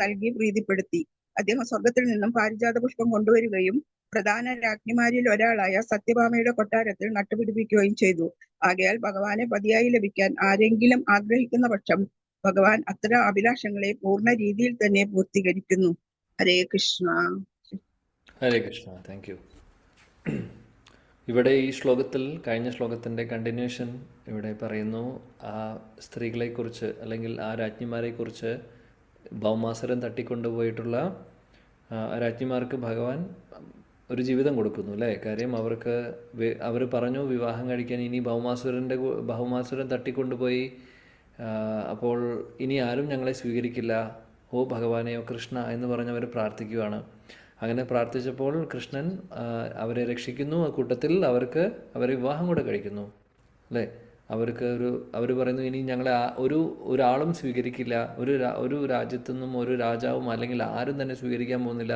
നൽകി പ്രീതിപ്പെടുത്തി. അദ്ദേഹം സ്വർഗത്തിൽ നിന്നും പാരിജാത പുഷ്പം കൊണ്ടുവരികയും പ്രധാന രാജ്ഞിമാരിൽ ഒരാളായ സത്യഭാമയുടെ കൊട്ടാരത്തിൽ നട്ടുപിടിപ്പിക്കുകയും ചെയ്തു. ആകയാൽ ഭഗവാനെ പതിയായി ലഭിക്കാൻ ആരെങ്കിലും ആഗ്രഹിക്കുന്ന പക്ഷം ഭഗവാൻ അത്തരം അഭിലാഷങ്ങളെ പൂർണ്ണ രീതിയിൽ തന്നെ പൂർത്തീകരിക്കുന്നു. ഹരേ കൃഷ്ണ. ഹരേ കൃഷ്ണ. Thank you. ഇവിടെ ഈ ശ്ലോകത്തിൽ, കഴിഞ്ഞ ശ്ലോകത്തിൻ്റെ കണ്ടിന്യൂഷൻ ഇവിടെ പറയുന്നു. ആ സ്ത്രീകളെക്കുറിച്ച് അല്ലെങ്കിൽ ആ രാജ്ഞിമാരെക്കുറിച്ച് ഭൗമാസുരൻ തട്ടിക്കൊണ്ടുപോയിട്ടുള്ള രാജ്ഞിമാർക്ക് ഭഗവാൻ ഒരു ജീവിതം കൊടുക്കുന്നു അല്ലേ? കാര്യം അവർ പറഞ്ഞു വിവാഹം കഴിക്കാൻ. ഇനി ഭൗമാസുരൻ തട്ടിക്കൊണ്ടുപോയി, അപ്പോൾ ഇനി ആരും ഞങ്ങളെ സ്വീകരിക്കില്ല, ഓ ഭഗവാനെയോ കൃഷ്ണ എന്ന് പറഞ്ഞവർ പ്രാർത്ഥിക്കുകയാണ്. അങ്ങനെ പ്രാർത്ഥിച്ചപ്പോൾ കൃഷ്ണൻ അവരെ രക്ഷിക്കുന്നു. ആ കൂട്ടത്തിൽ അവരെ വിവാഹം കൂടെ കഴിക്കുന്നു അല്ലേ? അവർ പറയുന്നു ഇനി ഞങ്ങളെ ഒരാളും സ്വീകരിക്കില്ല, ഒരു രാജ്യത്തു നിന്നും ഒരു രാജാവും അല്ലെങ്കിൽ ആരും തന്നെ സ്വീകരിക്കാൻ പോകുന്നില്ല.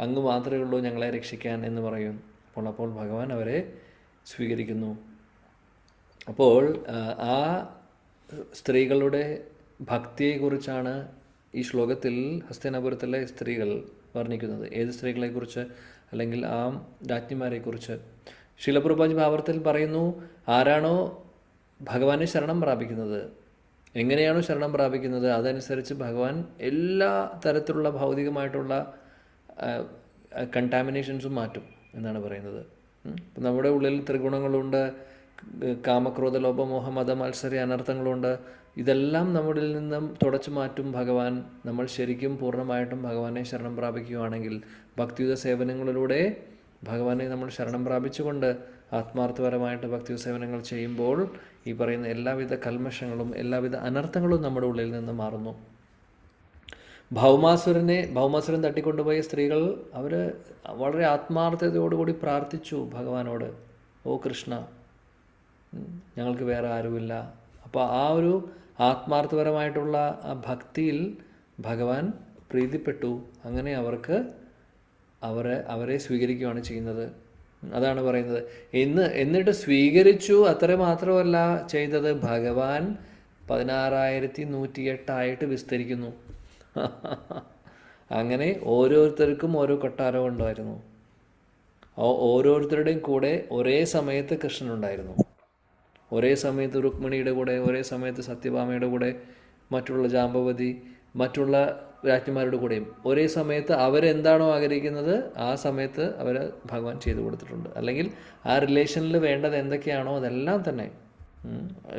അങ്ങ് മാത്രമേ ഉള്ളൂ ഞങ്ങളെ രക്ഷിക്കാൻ എന്ന് പറയും. അപ്പോൾ ഭഗവാൻ അവരെ സ്വീകരിക്കുന്നു. അപ്പോൾ ആ സ്ത്രീകളുടെ ഭക്തിയെക്കുറിച്ചാണ് ഈ ശ്ലോകത്തിൽ ഹസ്തിനാപുരത്തിലെ സ്ത്രീകൾ വർണ്ണിക്കുന്നത്. ഏത് സ്ത്രീകളെക്കുറിച്ച്? അല്ലെങ്കിൽ ആ രാജ്ഞിമാരെക്കുറിച്ച്. ശീലപ്രഭുപാദി ഭാവത്തിൽ പറയുന്നു, ആരാണോ ഭഗവാനെ ശരണം പ്രാപിക്കുന്നത്, എങ്ങനെയാണോ ശരണം പ്രാപിക്കുന്നത് അതനുസരിച്ച് ഭഗവാൻ എല്ലാ തരത്തിലുള്ള ഭൗതികമായിട്ടുള്ള കണ്ടാമിനേഷൻസും മാറ്റും എന്നാണ് പറയുന്നത്. ഇപ്പം നമ്മുടെ ഉള്ളിൽ ത്രിഗുണങ്ങളുണ്ട്, കാമക്രോധ ലോപമോഹ മത മത്സര അനർത്ഥങ്ങളുണ്ട്. ഇതെല്ലാം നമ്മളിൽ നിന്നും തുടച്ചു മാറ്റും ഭഗവാൻ. നമ്മൾ ശരിക്കും പൂർണ്ണമായിട്ടും ഭഗവാനെ ശരണം പ്രാപിക്കുകയാണെങ്കിൽ, ഭക്തിയുത സേവനങ്ങളിലൂടെ ഭഗവാനെ നമ്മൾ ശരണം പ്രാപിച്ചുകൊണ്ട് ആത്മാർത്ഥപരമായിട്ട് ഭക്തിയുത സേവനങ്ങൾ ചെയ്യുമ്പോൾ ഈ പറയുന്ന എല്ലാവിധ കൽമഷങ്ങളും എല്ലാവിധ അനർത്ഥങ്ങളും നമ്മുടെ ഉള്ളിൽ നിന്ന് മാറുന്നു. ഭൗമാസുരൻ തട്ടിക്കൊണ്ടുപോയ സ്ത്രീകൾ അവർ വളരെ ആത്മാർത്ഥതയോടുകൂടി പ്രാർത്ഥിച്ചു ഭഗവാനോട്, ഓ കൃഷ്ണ, ഞങ്ങൾക്ക് വേറെ ആരുമില്ല. അപ്പോൾ ആ ഒരു ആത്മാർത്ഥപരമായിട്ടുള്ള ആ ഭക്തിയിൽ ഭഗവാൻ പ്രീതിപ്പെട്ടു. അങ്ങനെ അവരെ സ്വീകരിക്കുകയാണ് ചെയ്യുന്നത്. അതാണ് പറയുന്നത്. എന്നിട്ട് സ്വീകരിച്ചു. അത്ര മാത്രമല്ല ചെയ്തത്, ഭഗവാൻ 16,108 വിസ്തരിക്കുന്നു. അങ്ങനെ ഓരോരുത്തർക്കും ഓരോ കൊട്ടാരം ഉണ്ടായിരുന്നു. ഓരോരുത്തരുടെയും കൂടെ ഒരേ സമയത്ത് കൃഷ്ണനുണ്ടായിരുന്നു. ഒരേ സമയത്ത് രുക്മിണിയുടെ കൂടെ, ഒരേ സമയത്ത് സത്യഭാമയുടെ കൂടെ, മറ്റുള്ള ജാമ്പവതി, മറ്റുള്ള രാജ്ഞിമാരുടെ കൂടെയും ഒരേ സമയത്ത് അവരെന്താണോ ആഗ്രഹിക്കുന്നത് ആ സമയത്ത് അവർ ഭഗവാൻ ചെയ്തു കൊടുത്തിട്ടുണ്ട്. അല്ലെങ്കിൽ ആ റിലേഷനിൽ വേണ്ടത് എന്തൊക്കെയാണോ അതെല്ലാം തന്നെ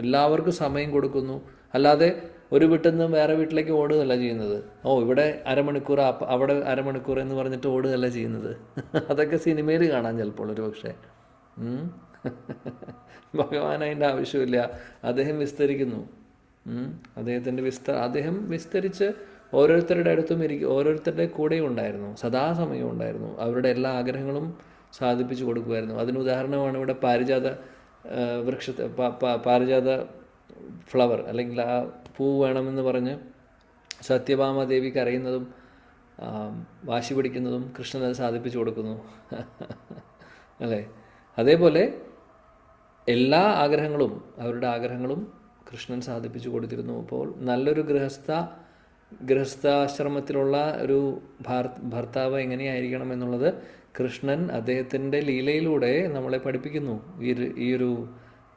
എല്ലാവർക്കും സമയം കൊടുക്കുന്നു. അല്ലാതെ ഒരു വീട്ടിൽ നിന്നും വേറെ വീട്ടിലേക്ക് ഓടുകയല്ല ചെയ്യുന്നത്. ഇവിടെ അരമണിക്കൂർ, അവിടെ അരമണിക്കൂർ എന്ന് പറഞ്ഞിട്ട് ഓടുകയല്ല ചെയ്യുന്നത്. അതൊക്കെ സിനിമയിൽ കാണാൻ ചിലപ്പോൾ ഒരു പക്ഷേ. ഭഗവാൻ അതിൻ്റെ ആവശ്യമില്ല. അദ്ദേഹം വിസ്തരിക്കുന്നു. അദ്ദേഹം വിസ്തരിച്ച് ഓരോരുത്തരുടെ അടുത്തും ഓരോരുത്തരുടെ കൂടെയും ഉണ്ടായിരുന്നു, സദാസമയം ഉണ്ടായിരുന്നു. അവരുടെ എല്ലാ ആഗ്രഹങ്ങളും സാധിപ്പിച്ചു കൊടുക്കുമായിരുന്നു. അതിന് ഉദാഹരണമാണ് ഇവിടെ പാരിജാത ഫ്ലവർ അല്ലെങ്കിൽ ആ പൂ വേണമെന്ന് പറഞ്ഞ് സത്യഭാമാദേവി കരയുന്നതും വാശി പിടിക്കുന്നതും കൃഷ്ണൻ അത് സാധിപ്പിച്ചു കൊടുക്കുന്നു അല്ലേ? അതേപോലെ എല്ലാ ആഗ്രഹങ്ങളും അവരുടെ ആഗ്രഹങ്ങളും കൃഷ്ണൻ സാധിപ്പിച്ചു കൊടുത്തിരുന്നു. അപ്പോൾ നല്ലൊരു ഗൃഹസ്ഥാശ്രമത്തിലുള്ള ഒരു ഭർത്താവ് എങ്ങനെയായിരിക്കണം എന്നുള്ളത് കൃഷ്ണൻ അദ്ദേഹത്തിൻ്റെ ലീലയിലൂടെ നമ്മളെ പഠിപ്പിക്കുന്നു. ഈ ഒരു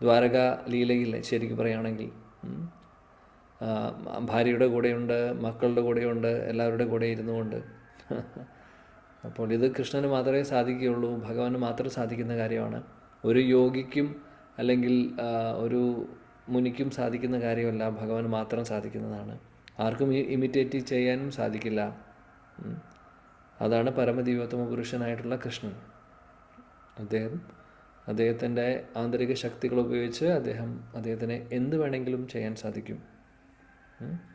ദ്വാരക ലീലയിൽ ശരിക്കും പറയുകയാണെങ്കിൽ ഭാര്യയുടെ കൂടെയുണ്ട്, മക്കളുടെ കൂടെയുണ്ട്, എല്ലാവരുടെ കൂടെ ഇരുന്നുകൊണ്ട്. അപ്പോൾ ഇത് കൃഷ്ണന് മാത്രമേ സാധിക്കുകയുള്ളൂ, ഭഗവാന് മാത്രം സാധിക്കുന്ന കാര്യമാണ്. ഒരു യോഗിക്കും അല്ലെങ്കിൽ ഒരു മുനിക്കും സാധിക്കുന്ന കാര്യമല്ല, ഭഗവാന് മാത്രം സാധിക്കുന്നതാണ്. ആർക്കും ഇമിറ്റേറ്റ് ചെയ്യാനും സാധിക്കില്ല. അതാണ് പരമദിവ്യോത്തമ പുരുഷനായിട്ടുള്ള കൃഷ്ണൻ. അദ്ദേഹത്തിൻ്റെ ആന്തരിക ശക്തികൾ ഉപയോഗിച്ച് അദ്ദേഹത്തിന് എന്ത് വേണമെങ്കിലും ചെയ്യാൻ സാധിക്കും.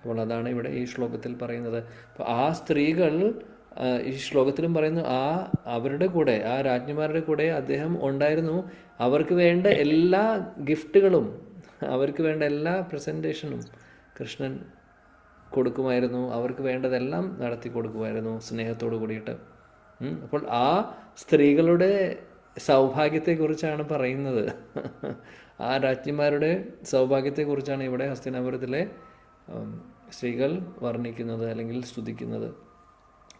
അപ്പോൾ അതാണ് ഇവിടെ ഈ ശ്ലോകത്തിൽ പറയുന്നത്. അപ്പോൾ ആ സ്ത്രീകൾ ഈ ശ്ലോകത്തിലും പറയുന്നു, അവരുടെ കൂടെ, ആ രാജ്ഞിമാരുടെ കൂടെ അദ്ദേഹം ഉണ്ടായിരുന്നു. അവർക്ക് വേണ്ട എല്ലാ ഗിഫ്റ്റുകളും, അവർക്ക് വേണ്ട എല്ലാ പ്രസൻറ്റേഷനും കൃഷ്ണൻ കൊടുക്കുമായിരുന്നു. അവർക്ക് വേണ്ടതെല്ലാം നടത്തി കൊടുക്കുമായിരുന്നു സ്നേഹത്തോടു കൂടിയിട്ട്. അപ്പോൾ ആ സ്ത്രീകളുടെ സൗഭാഗ്യത്തെക്കുറിച്ചാണ് പറയുന്നത്. ആ രാജ്ഞിമാരുടെ സൗഭാഗ്യത്തെക്കുറിച്ചാണ് ഇവിടെ ഹസ്തിനാപുരത്തിലെ സ്ത്രീകൾ വർണ്ണിക്കുന്നത് അല്ലെങ്കിൽ സ്തുതിക്കുന്നത്.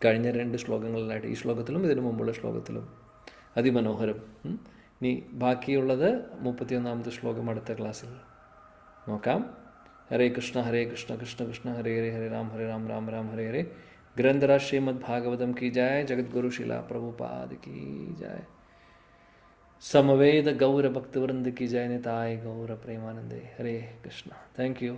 കഴിഞ്ഞ 2 ശ്ലോകങ്ങളിലായിട്ട്, ഈ ശ്ലോകത്തിലും ഇതിനു മുമ്പുള്ള ശ്ലോകത്തിലും അതിമനോഹരം. ഇനി ബാക്കിയുള്ളത് 31ാമത്തെ ശ്ലോകം അടുത്ത ക്ലാസ്സിൽ നോക്കാം. ഹരേ കൃഷ്ണ കൃഷ്ണ കൃഷ്ണ ഹരേ ഹരേ, ഹരേ രാം രാം രാം ഹരേ ഹരേ. ग्रंथराज श्रीमद् भागवतम की जय, जगत गुरु शिला प्रभुपाद की जय, समवेद गौर भक्तवृंद की जय, निताय गौर प्रेमानंदे. हरे कृष्णा. Thank you.